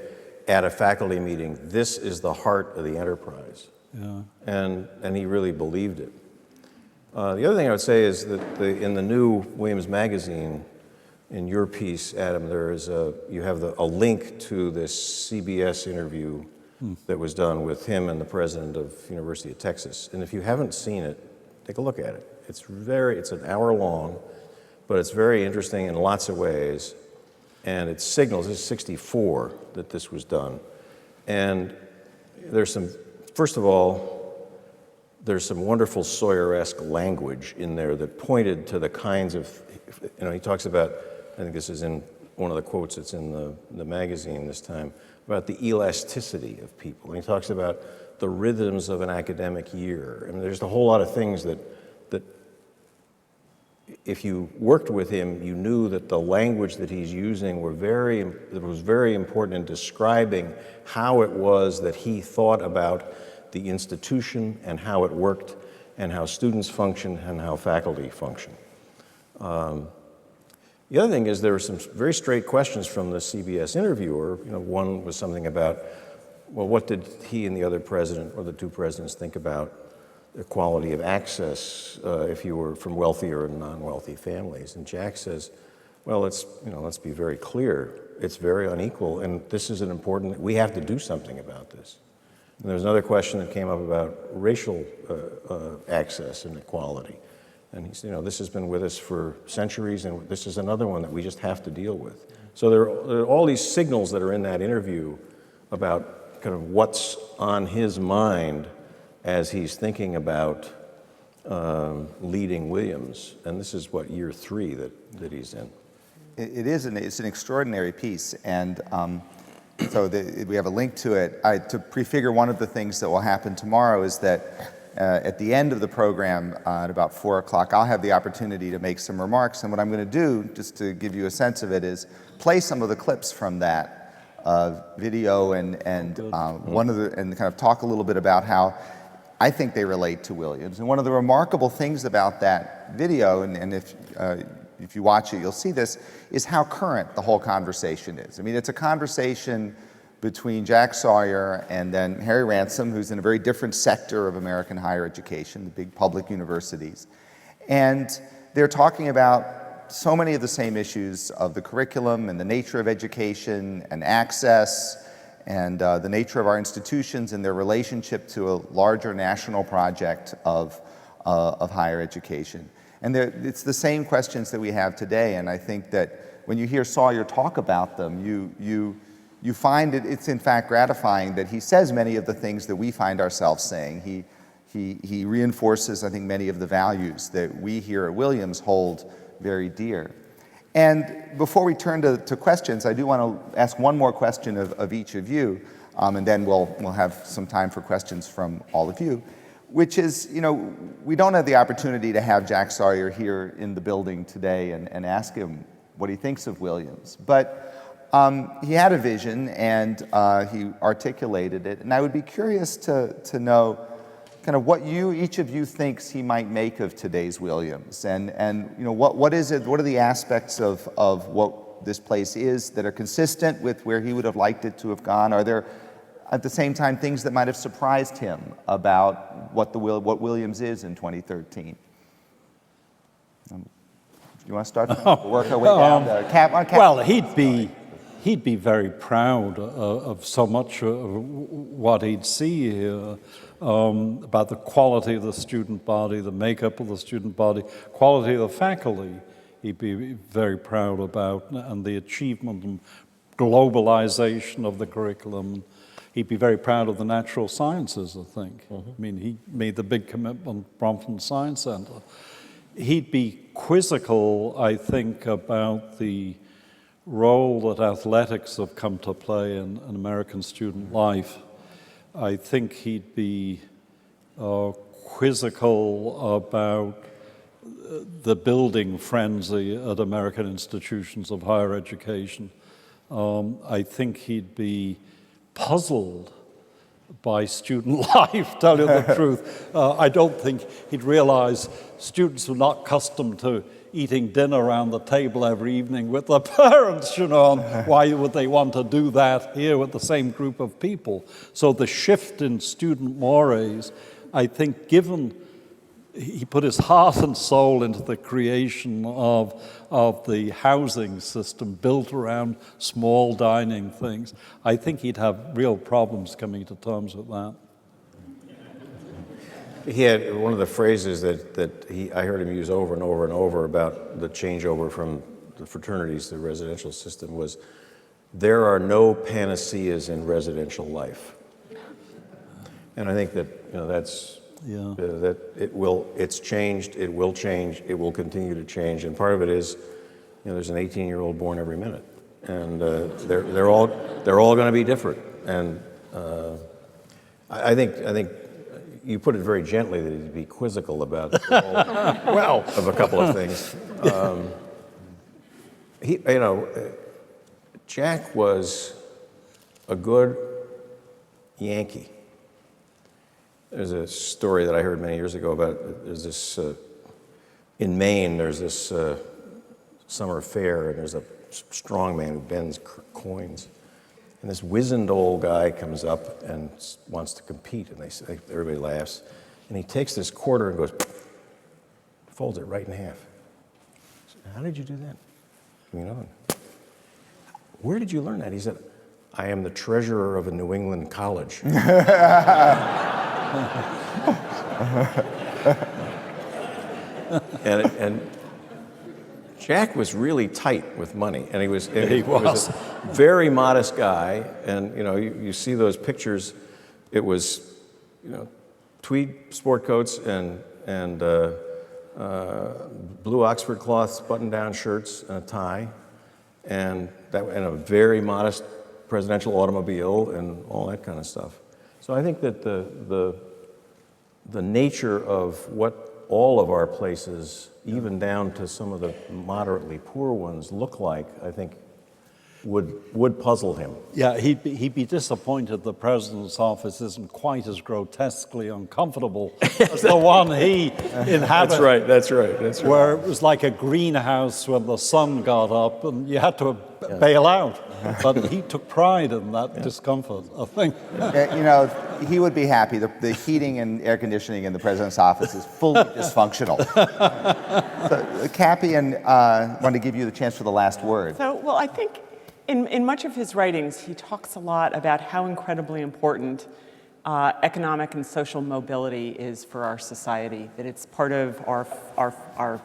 at a faculty meeting, this is the heart of the enterprise. Yeah. And he really believed it. The other thing I would say is that in the new Williams magazine, in your piece, Adam, you have a link to this CBS interview that was done with him and the president of University of Texas. And if you haven't seen it, take a look at it. It's an hour long, but it's very interesting in lots of ways. And it signals, this is 1964 that this was done. And first of all, there's some wonderful Sawyer-esque language in there that pointed to the kinds of, he talks about, I think this is in one of the quotes that's in the magazine this time, about the elasticity of people. And he talks about the rhythms of an academic year. I mean, there's a whole lot of things that if you worked with him, you knew that the language that he's using was very important in describing how it was that he thought about the institution and how it worked and how students function and how faculty function. The other thing is there were some very straight questions from the CBS interviewer. One was something about, well, what did he and the other president or the two presidents think about the quality of access if you were from wealthier and non-wealthy families? And Jack says, well, let's be very clear. It's very unequal, and this is we have to do something about this. And there was another question that came up about racial access and equality. And he said, this has been with us for centuries, and this is another one that we just have to deal with. So there are all these signals that are in that interview about kind of what's on his mind as he's thinking about leading Williams. And this is, year 3 that he's in. It's an extraordinary piece, and so we have a link to it. To prefigure one of the things that will happen tomorrow is that at the end of the program, at about 4 o'clock, I'll have the opportunity to make some remarks. And what I'm going to do, just to give you a sense of it, is play some of the clips from that video and kind of talk a little bit about how I think they relate to Williams. And one of the remarkable things about that video, and if you watch it, you'll see this, is how current the whole conversation is. I mean, it's a conversation between Jack Sawyer and then Harry Ransom, who's in a very different sector of American higher education, the big public universities. And they're talking about so many of the same issues of the curriculum and the nature of education and access and the nature of our institutions and their relationship to a larger national project of higher education. And it's the same questions that we have today, and I think that when you hear Sawyer talk about them, you find it's in fact gratifying that he says many of the things that we find ourselves saying. He reinforces, I think, many of the values that we here at Williams hold very dear. And before we turn to questions, I do want to ask one more question of each of you, and then we'll have some time for questions from all of you, which is, we don't have the opportunity to have Jack Sawyer here in the building today and ask him what he thinks of Williams. But he had a vision, and he articulated it. And I would be curious to know kind of what each of you thinks he might make of today's Williams, and what is it? What are the aspects of what this place is that are consistent with where he would have liked it to have gone? Are there, at the same time, things that might have surprised him about what Williams is in 2013? You want to start? We'll work our way down to Cap. Well, he'd be very proud of so much of what he'd see here, about the quality of the student body, the makeup of the student body, quality of the faculty. He'd be very proud about, and the achievement and globalization of the curriculum. He'd be very proud of the natural sciences, I think. I mean, he made the big commitment, Brompton Science Center. He'd be quizzical, I think, about the role that athletics have come to play in American student life. I think he'd be quizzical about the building frenzy at American institutions of higher education. I think he'd be puzzled by student life, tell you the truth. I don't think he'd realize students were not accustomed to eating dinner around the table every evening with their parents, and why would they want to do that here with the same group of people? So the shift in student mores, I think, given he put his heart and soul into the creation of the housing system built around small dining things. I think he'd have real problems coming to terms with that. He had one of the phrases that I heard him use over and over and over about the changeover from the fraternities to the residential system was, there are no panaceas in residential life. And I think that, that's, that it's changed, it will change, it will continue to change. And part of it is, there's an 18-year-old born every minute. And they're all going to be different. And I think you put it very gently that he'd be quizzical about of a couple of things. Jack was a good Yankee. There's a story that I heard many years ago about, there's this, in Maine, there's this summer fair, and there's a strong man who bends coins. And this wizened old guy comes up and wants to compete, and everybody laughs. And he takes this quarter and goes, folds it right in half. How did you do that? Where did you learn that? He said, I am the treasurer of a New England college. and Jack was really tight with money, and he was a very modest guy. And you see those pictures. It was tweed sport coats and blue Oxford cloths, button-down shirts, and a tie, and a very modest presidential automobile and all that kind of stuff. So I think that the nature of what all of our places, even down to some of the moderately poor ones, look like, I think would puzzle him. Yeah, he'd be disappointed the president's office isn't quite as grotesquely uncomfortable as the one he inhabited. That's right. Where it was like a greenhouse when the sun got up and you had to bail out. But he took pride in that discomfort, I think. He would be happy. The heating and air conditioning in the president's office is fully dysfunctional. So, Cappy, want to give you the chance for the last word. So, I think in much of his writings, he talks a lot about how incredibly important economic and social mobility is for our society, that it's part of our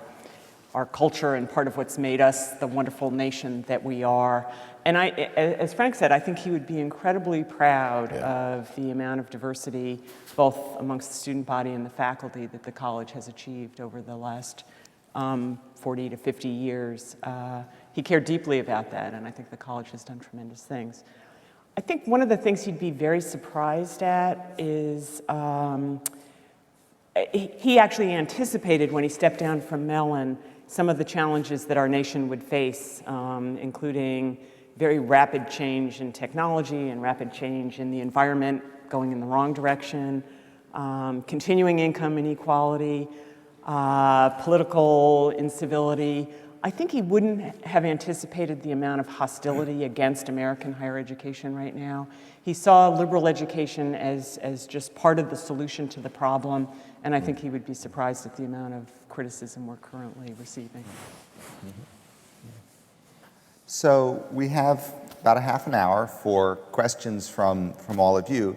culture and part of what's made us the wonderful nation that we are. And as Frank said, I think he would be incredibly proud of the amount of diversity, both amongst the student body and the faculty, that the college has achieved over the last 40 to 50 years. He cared deeply about that, and I think the college has done tremendous things. I think one of the things he'd be very surprised at is he actually anticipated when he stepped down from Mellon some of the challenges that our nation would face, including very rapid change in technology and rapid change in the environment going in the wrong direction, continuing income inequality, political incivility. I think he wouldn't have anticipated the amount of hostility against American higher education right now. He saw liberal education as just part of the solution to the problem, and I think he would be surprised at the amount of criticism we're currently receiving. So we have about a half an hour for questions from all of you.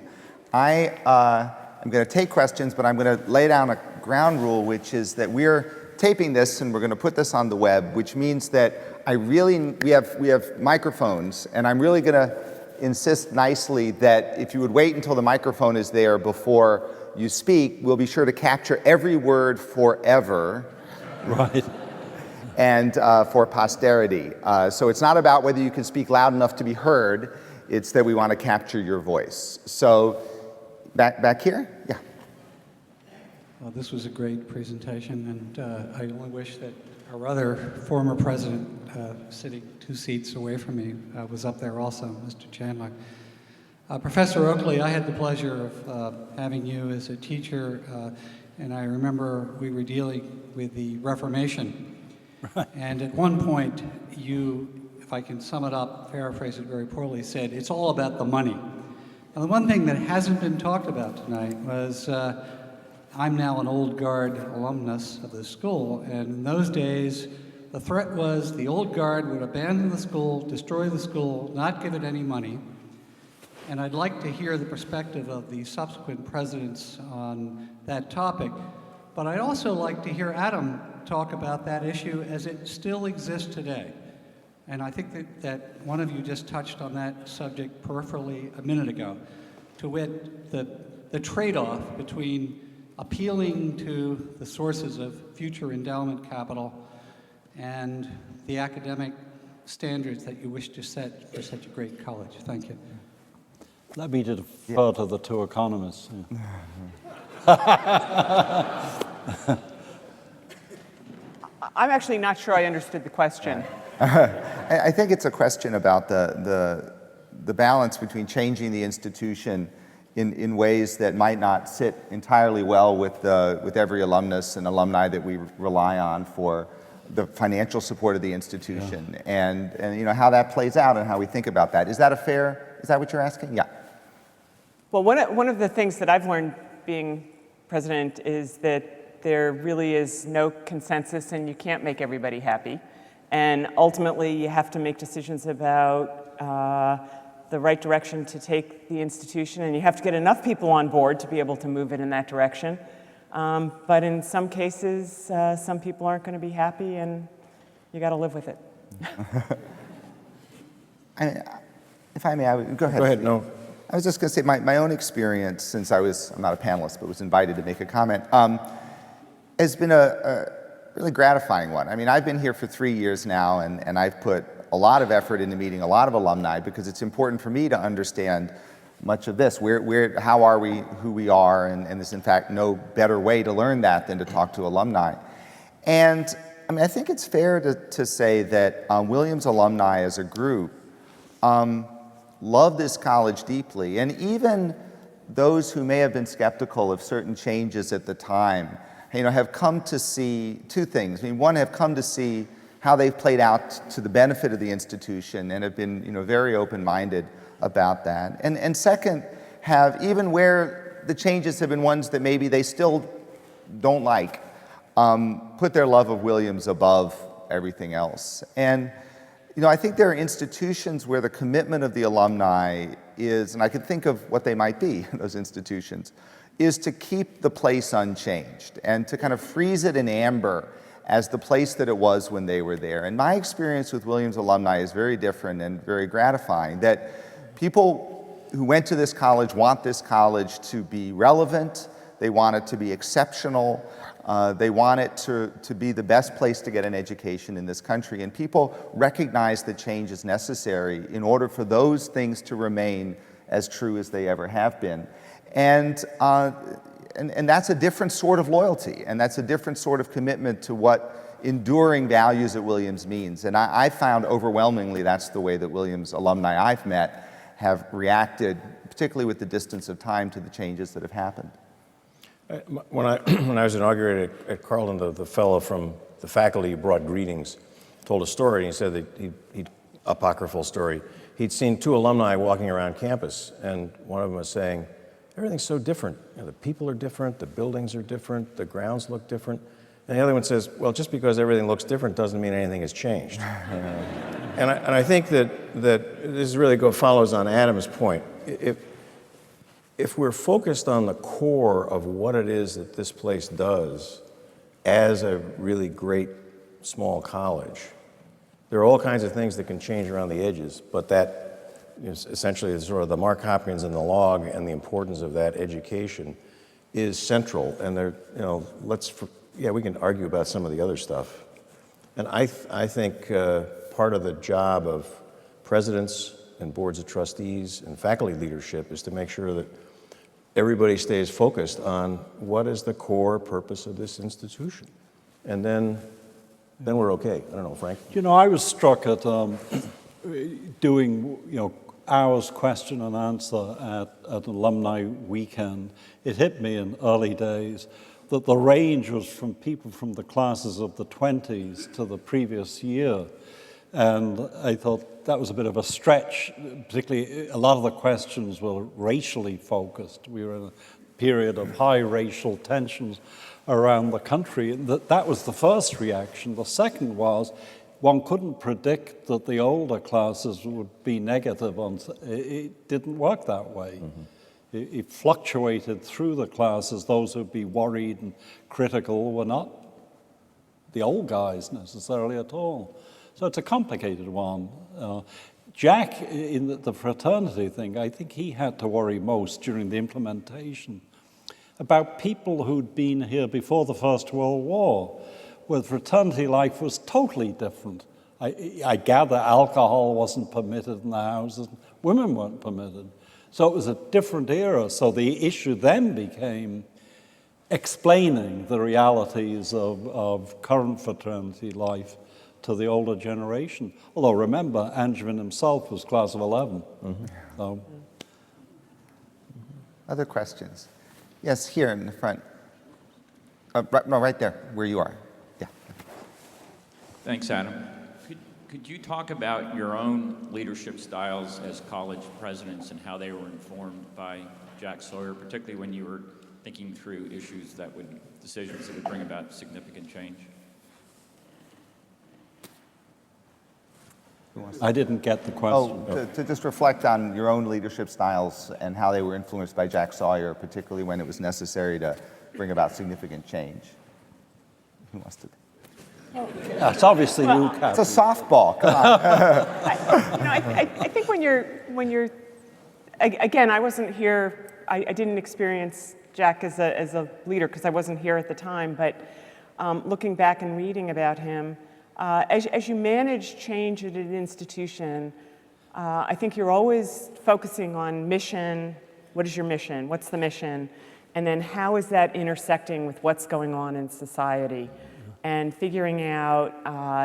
I'm going to take questions, but I'm going to lay down a ground rule, which is that we're taping this and we're going to put this on the web, which means that we have microphones, and I'm really going to insist nicely that if you would wait until the microphone is there before you speak, we'll be sure to capture every word forever. Right. And for posterity. So it's not about whether you can speak loud enough to be heard, it's that we want to capture your voice. So back here? Yeah. Well, this was a great presentation, and I only wish that our other former president, sitting 2 seats away from me, was up there also, Mr. Chandler. Professor Oakley, I had the pleasure of having you as a teacher, and I remember we were dealing with the Reformation. Right. And at one point, you, if I can sum it up, paraphrase it very poorly, said, it's all about the money. And the one thing that hasn't been talked about tonight was I'm now an old guard alumnus of the school, and in those days, the threat was the old guard would abandon the school, destroy the school, not give it any money. And I'd like to hear the perspective of the subsequent presidents on that topic. But I'd also like to hear Adam talk about that issue as it still exists today. And I think that one of you just touched on that subject peripherally a minute ago, to wit, the trade-off between appealing to the sources of future endowment capital and the academic standards that you wish to set for such a great college. Thank you. Let me defer to the two economists. I'm actually not sure I understood the question. I think it's a question about the balance between changing the institution in ways that might not sit entirely well with every alumnus and alumni that we rely on for the financial support of the institution, and you know how that plays out and how we think about that. Is that what you're asking? Yeah. Well, one of the things that I've learned being president is that there really is no consensus and you can't make everybody happy. And ultimately, you have to make decisions about the right direction to take the institution, and you have to get enough people on board to be able to move it in that direction. But in some cases, some people aren't going to be happy, and you got to live with it. If I may, go ahead. Go ahead, no. I was just going to say my own experience, since I'm not a panelist, but was invited to make a comment, has been a really gratifying one. I mean, I've been here for 3 years now, and I've put a lot of effort into meeting a lot of alumni because it's important for me to understand much of this. How are we, who we are, and there's in fact no better way to learn that than to talk to alumni. And I mean, I think it's fair to say that Williams alumni as a group love this college deeply, and even those who may have been skeptical of certain changes at the time, you know, have come to see two things. I mean, one, have come to see how they've played out to the benefit of the institution and have been, you know, very open-minded about that. And second, have, even where the changes have been ones that maybe they still don't like, put their love of Williams above everything else. And you know, I think there are institutions where the commitment of the alumni is, and I can think of what they might be, those institutions, is to keep the place unchanged and to kind of freeze it in amber as the place that it was when they were there. And my experience with Williams alumni is very different and very gratifying, that people who went to this college want this college to be relevant, they want it to be exceptional, they want it to be the best place to get an education in this country. And people recognize that change is necessary in order for those things to remain as true as they ever have been. And that's a different sort of loyalty, and that's a different sort of commitment to what enduring values at Williams means. And I found overwhelmingly that's the way that Williams alumni I've met have reacted, particularly with the distance of time, to the changes that have happened. When I was inaugurated at Carleton, the fellow from the faculty who brought greetings told a story, and he said that apocryphal story. He'd seen two alumni walking around campus, and one of them was saying, everything's so different. You know, the people are different, the buildings are different, the grounds look different. And the other one says, well, just because everything looks different doesn't mean anything has changed. And I think that this really follows on Adam's point. If we're focused on the core of what it is that this place does as a really great small college, there are all kinds of things that can change around the edges, but that is essentially sort of the Mark Hopkins and the log and the importance of that education is central. And there, you know, we can argue about some of the other stuff. And I think part of the job of presidents and boards of trustees and faculty leadership is to make sure that everybody stays focused on what is the core purpose of this institution. And then we're okay. I don't know, Frank? You know, I was struck at doing, hours question and answer at an alumni weekend. It hit me in early days that the range was from people from the classes of the 20s to the previous year. And I thought that was a bit of a stretch, particularly a lot of the questions were racially focused. We were in a period of high racial tensions around the country. That was the first reaction. The second was one couldn't predict that the older classes would be negative. It didn't work that way. It fluctuated through the classes. Those who'd be worried and critical were not the old guys necessarily at all. So it's a complicated one. Jack, in the fraternity thing, I think he had to worry most during the implementation about people who'd been here before the First World War, where fraternity life was totally different. I gather alcohol wasn't permitted in the houses, women weren't permitted. So it was a different era. So the issue then became explaining the realities of current fraternity life to the older generation. Although remember, Angevin himself was class of 11. So. Other questions? Yes, here in the front. Right there, where you are. Yeah. Thanks, Adam. Could you talk about your own leadership styles as college presidents and how they were informed by Jack Sawyer, particularly when you were thinking through decisions that would bring about significant change? I didn't get the question. To just reflect on your own leadership styles and how they were influenced by Jack Sawyer, particularly when it was necessary to bring about significant change. Who wants to? It's obviously you, Catharine. It's a softball. Come on. I think when you're, again, I wasn't here. I didn't experience Jack as a leader because I wasn't here at the time. But looking back and reading about him, as you manage change at an institution, I think you're always focusing on mission. What is your mission? What's the mission? And then how is that intersecting with what's going on in society? And figuring out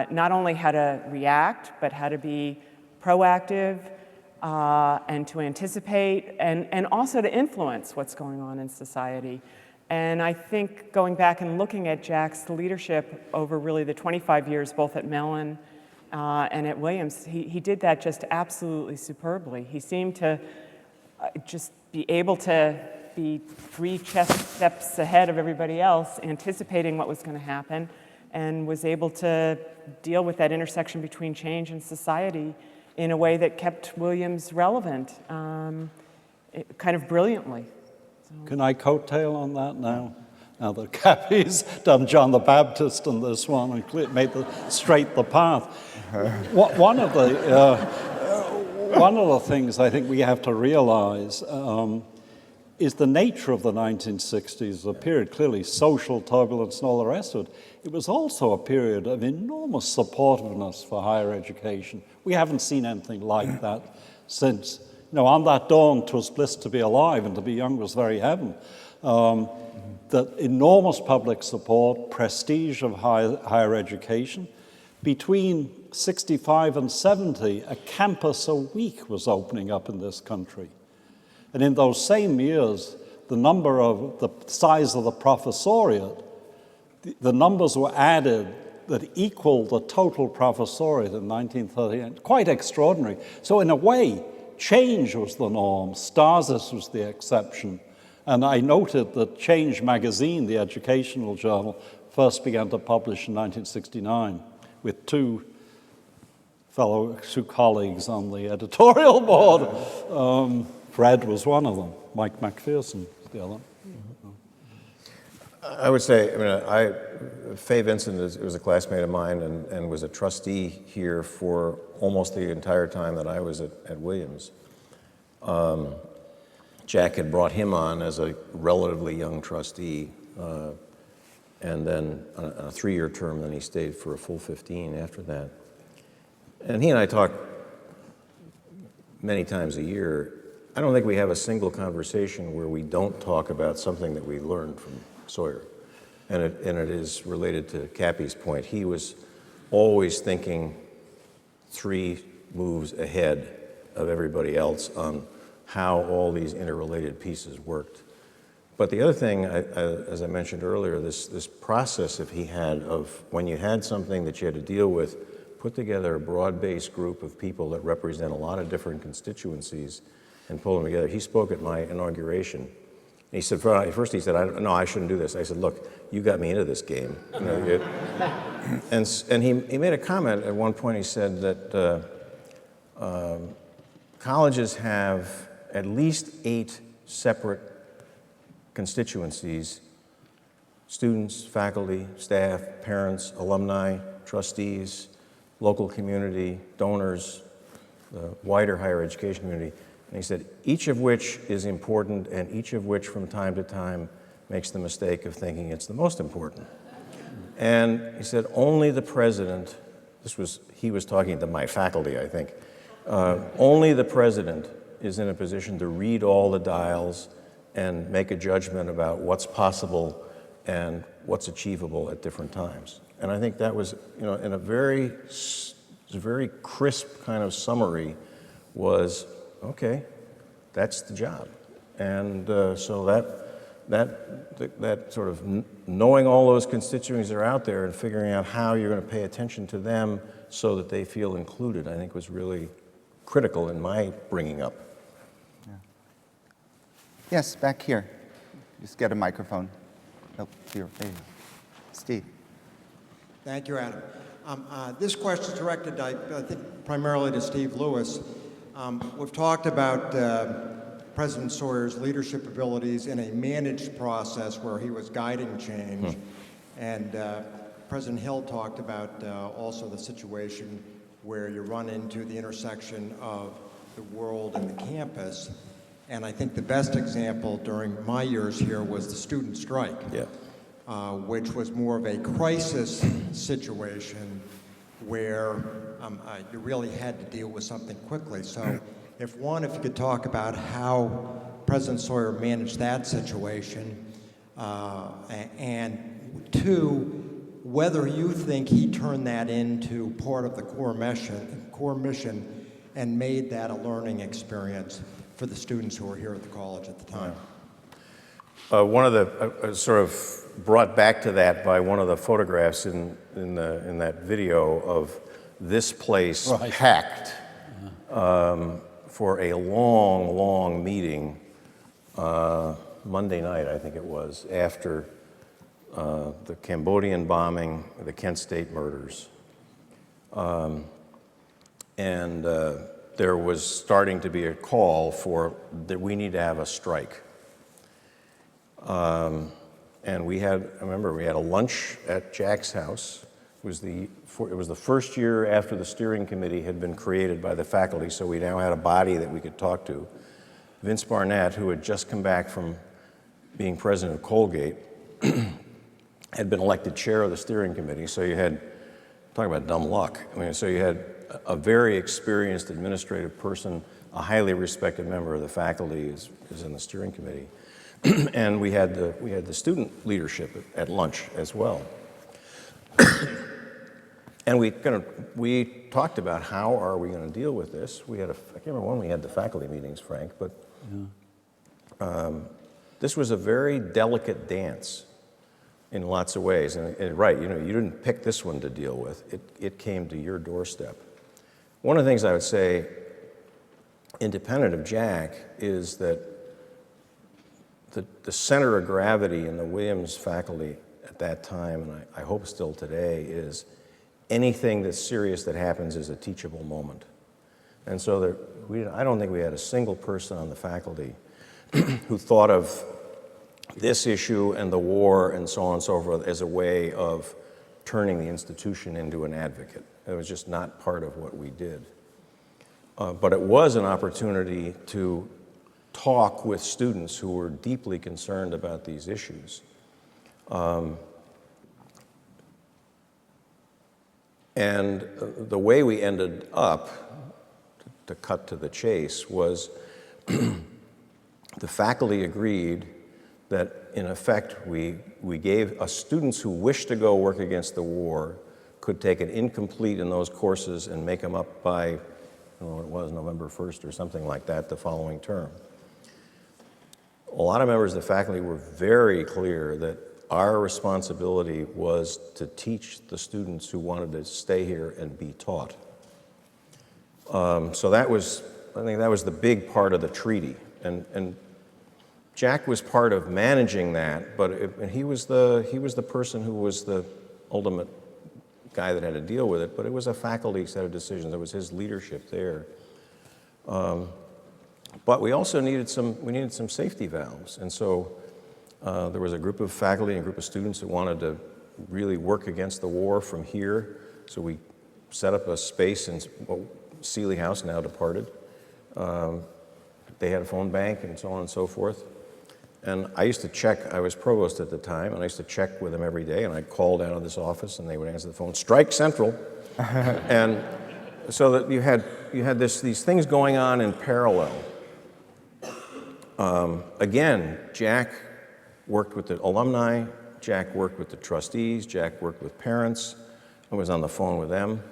not only how to react, but how to be proactive and to anticipate and also to influence what's going on in society. And I think going back and looking at Jack's leadership over really the 25 years, both at Mellon and at Williams, he did that just absolutely superbly. He seemed to just be able to be 3 chess steps ahead of everybody else, anticipating what was going to happen, and was able to deal with that intersection between change and society in a way that kept Williams relevant, kind of brilliantly. Can I coattail on that now? Now that Cappy's done John the Baptist on this one and made straight the path. One of the things I think we have to realize is the nature of the 1960s, a period clearly social turbulence and all the rest of it. It was also a period of enormous supportiveness for higher education. We haven't seen anything like that since. You know, on that dawn, 'twas bliss to be alive, and to be young was very heaven. That enormous public support, prestige of higher education. Between 65 and 70, a campus a week was opening up in this country. And in those same years, the size of the professoriate, the numbers were added that equaled the total professoriate in 1938. Quite extraordinary. So in a way, change was the norm. Stasis was the exception. And I noted that Change magazine, the educational journal, first began to publish in 1969 with two colleagues on the editorial board. Fred was one of them. Mike McPherson was the other. I would say, Fay Vincent was a classmate of mine and was a trustee here for almost the entire time that I was at Williams. Jack had brought him on as a relatively young trustee, and then a 3-year term, then he stayed for a full 15 after that. And he and I talk many times a year. I don't think we have a single conversation where we don't talk about something that we learned from Sawyer. And it is related to Cappy's point. He was always thinking 3 moves ahead of everybody else on how all these interrelated pieces worked. But the other thing, as I mentioned earlier, this process that he had of when you had something that you had to deal with, put together a broad-based group of people that represent a lot of different constituencies and pull them together. He spoke at my inauguration, he said, first he said, no, I shouldn't do this. I said, look, you got me into this game. You know, and he made a comment at one point. He said that colleges have at least 8 separate constituencies: students, faculty, staff, parents, alumni, trustees, local community, donors, the wider higher education community. And he said, each of which is important, and each of which from time to time makes the mistake of thinking it's the most important. And he said, only the president, he was talking to my faculty, I think, only the president is in a position to read all the dials and make a judgment about what's possible and what's achievable at different times. And I think that was, you know, in a very crisp kind of summary was, okay, that's the job. And so that sort of knowing all those constituencies are out there and figuring out how you're going to pay attention to them so that they feel included, I think was really critical in my bringing up. Yeah. Yes, back here. Just get a microphone. Oh, here, there you go. Steve. Thank you, Adam. This question is directed, I think, primarily to Steve Lewis. We've talked about President Sawyer's leadership abilities in a managed process where he was guiding change. And President Hill talked about also the situation where you run into the intersection of the world and the campus. And I think the best example during my years here was the student strike, which was more of a crisis situation where you really had to deal with something quickly. So if you could talk about how President Sawyer managed that situation, and 2, whether you think he turned that into part of the core mission and made that a learning experience for the students who were here at the college at the time. One of the, sort of brought back to that by one of the photographs in that video of this place packed for a long, long meeting Monday night, I think it was, after the Cambodian bombing, the Kent State murders. There was starting to be a call for that we need to have a strike. And I remember we had a lunch at Jack's house. It was the first year after the steering committee had been created by the faculty, so we now had a body that we could talk to. Vince Barnett, who had just come back from being president of Colgate, had been elected chair of the steering committee, so you had, talk about dumb luck. I mean, so you had a very experienced administrative person, a highly respected member of the faculty is in the steering committee. And we had the student leadership at lunch as well. And we talked about how are we going to deal with this. I can't remember when we had the faculty meetings, Frank, but this was a very delicate dance in lots of ways. And right, you know, you didn't pick this one to deal with. It came to your doorstep. One of the things I would say, independent of Jack, is that the center of gravity in the Williams faculty at that time, and I hope still today, is anything that's serious that happens is a teachable moment. And so I don't think we had a single person on the faculty who thought of this issue and the war and so on and so forth as a way of turning the institution into an advocate. It was just not part of what we did. But it was an opportunity to talk with students who were deeply concerned about these issues. And the way we ended up, to cut to the chase, was the faculty agreed that, in effect, we gave us students who wished to go work against the war could take an incomplete in those courses and make them up by, I don't know what it was, November 1st or something like that, the following term. A lot of members of the faculty were very clear that our responsibility was to teach the students who wanted to stay here and be taught. So I think that was the big part of the treaty. And Jack was part of managing that, but and he was the person who was the ultimate guy that had to deal with it, but it was a faculty set of decisions. It was his leadership there. But we also needed some safety valves, and so there was a group of faculty and a group of students that wanted to really work against the war from here. So we set up a space in Seeley House, now departed. They had a phone bank and so on and so forth. And I used to check, I was provost at the time, and I used to check with them every day, and I'd call down to this office, and they would answer the phone, "Strike Central." And so that you had these things going on in parallel. Again, Jack worked with the alumni, Jack worked with the trustees, Jack worked with parents. I was on the phone with them.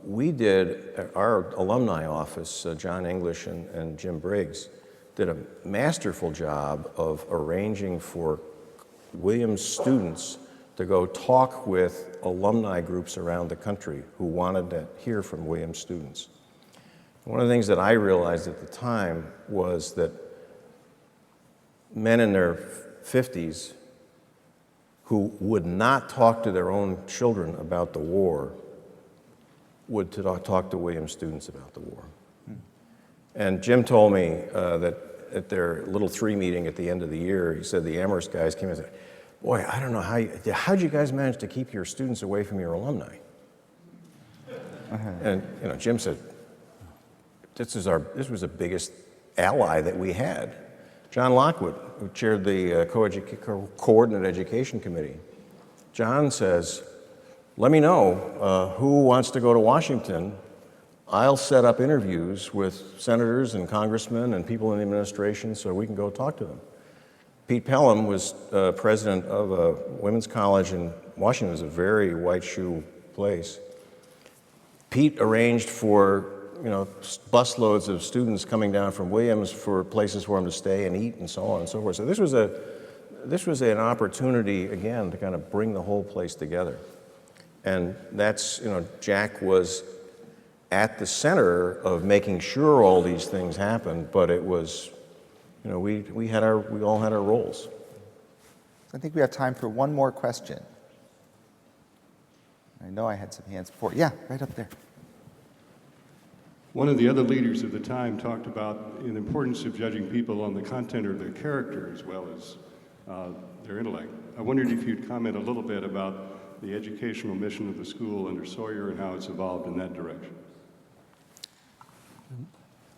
We did, our alumni office, John English and Jim Briggs, did a masterful job of arranging for Williams students to go talk with alumni groups around the country who wanted to hear from Williams students. One of the things that I realized at the time was that men in their 50s who would not talk to their own children about the war would talk to Williams students about the war. And Jim told me that at their little 3 meeting at the end of the year, he said the Amherst guys came and said, "Boy, I don't know how'd you guys manage to keep your students away from your alumni?" And Jim said, this was the biggest ally that we had. John Lockwood, who chaired the Coordinate Education Committee, John says, "Let me know who wants to go to Washington. I'll set up interviews with senators and congressmen and people in the administration so we can go talk to them." Pete Pelham was president of a women's college in Washington. It was a very white shoe place. Pete arranged for busloads of students coming down from Williams for places for them to stay and eat and so on and so forth. So this was an opportunity, again, to kind of bring the whole place together. And that's, Jack was at the center of making sure all these things happened, but it was, we all had our roles. I think we have time for one more question. I know I had some hands before. Yeah, right up there. One of the other leaders of the time talked about the importance of judging people on the content of their character as well as their intellect. I wondered if you'd comment a little bit about the educational mission of the school under Sawyer and how it's evolved in that direction.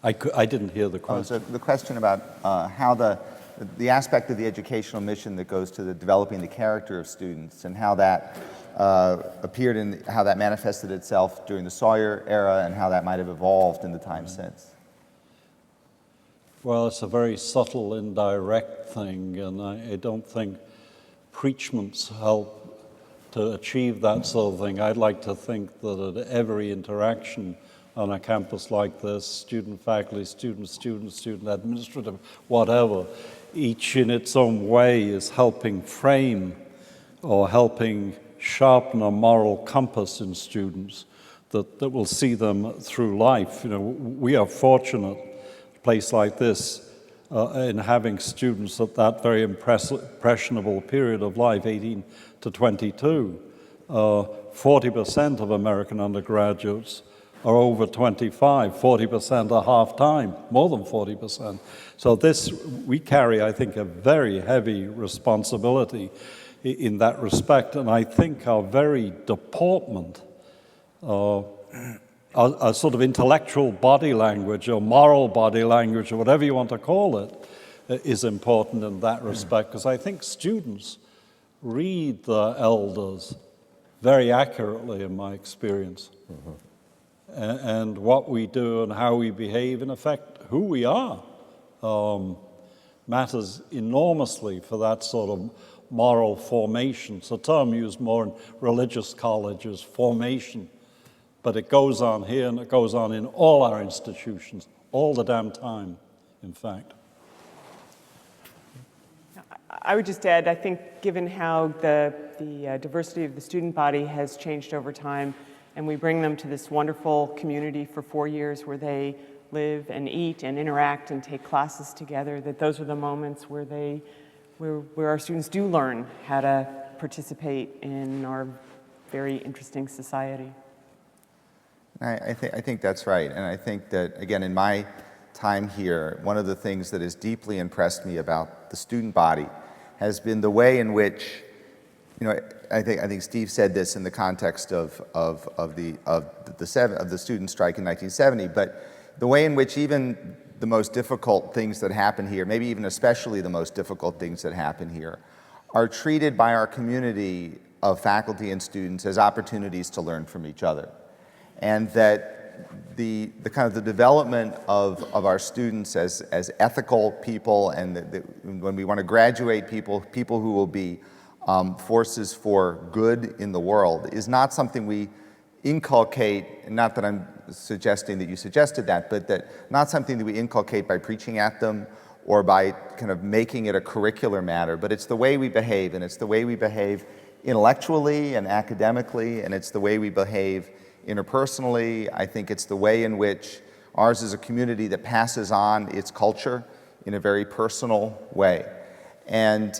I didn't hear the question. So the question about how the aspect of the educational mission that goes to developing the character of students and how that appeared in how that manifested itself during the Sawyer era and how that might have evolved in the time since. Well, it's a very subtle, indirect thing, and I don't think preachments help to achieve that sort of thing. I'd like to think that at every interaction on a campus like this, student, faculty, student, administrative, whatever, each in its own way is helping frame or helping sharpen a moral compass in students that will see them through life. We are fortunate, a place like this, in having students at that very impressionable period of life, 18 to 22. 40% of American undergraduates are over 25, 40% are half-time, more than 40%. So we carry, I think, a very heavy responsibility in that respect, and I think our very deportment, our sort of intellectual body language or moral body language or whatever you want to call it, is important in that respect, because I think students read the elders very accurately in my experience. Mm-hmm. And what we do and how we behave, in effect, who we are, matters enormously for that sort of moral formation. It's a term used more in religious colleges, formation, but it goes on here and it goes on in all our institutions, all the damn time, in fact. I would just add, I think given how the diversity of the student body has changed over time, and we bring them to this wonderful community for 4 years where they live and eat and interact and take classes together, that those are the moments where where our students do learn how to participate in our very interesting society. I think that's right. And I think that, again, in my time here, one of the things that has deeply impressed me about the student body has been the way in which, I think Steve said this in the context of the student strike in 1970, but the way in which even the most difficult things that happen here, maybe even especially the most difficult things that happen here, are treated by our community of faculty and students as opportunities to learn from each other. And that the kind of the development of our students as ethical people, and when we want to graduate people who will be forces for good in the world, is not something we inculcate, not that I'm suggesting that you suggested that, but that not something that we inculcate by preaching at them or by kind of making it a curricular matter, but it's the way we behave, and it's the way we behave intellectually and academically, and it's the way we behave interpersonally. I think it's the way in which ours is a community that passes on its culture in a very personal way. And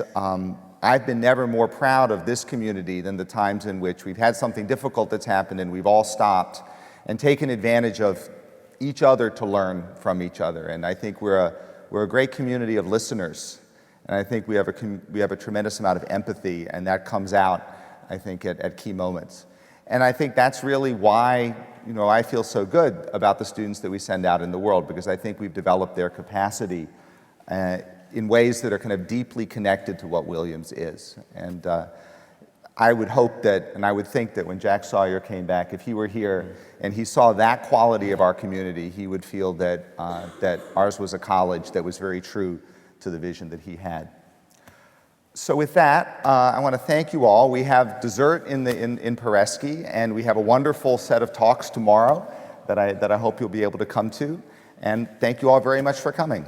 I've been never more proud of this community than the times in which we've had something difficult that's happened and we've all stopped and taken advantage of each other to learn from each other. And I think we're a great community of listeners. And I think we have a tremendous amount of empathy, and that comes out, I think, at key moments. And I think that's really why, I feel so good about the students that we send out in the world, because I think we've developed their capacity in ways that are kind of deeply connected to what Williams is. And I would hope that, and I would think that when Jack Sawyer came back, if he were here and he saw that quality of our community, he would feel that, that ours was a college that was very true to the vision that he had. So with that, I want to thank you all. We have dessert in Paresky, and we have a wonderful set of talks tomorrow that I hope you'll be able to come to. And thank you all very much for coming.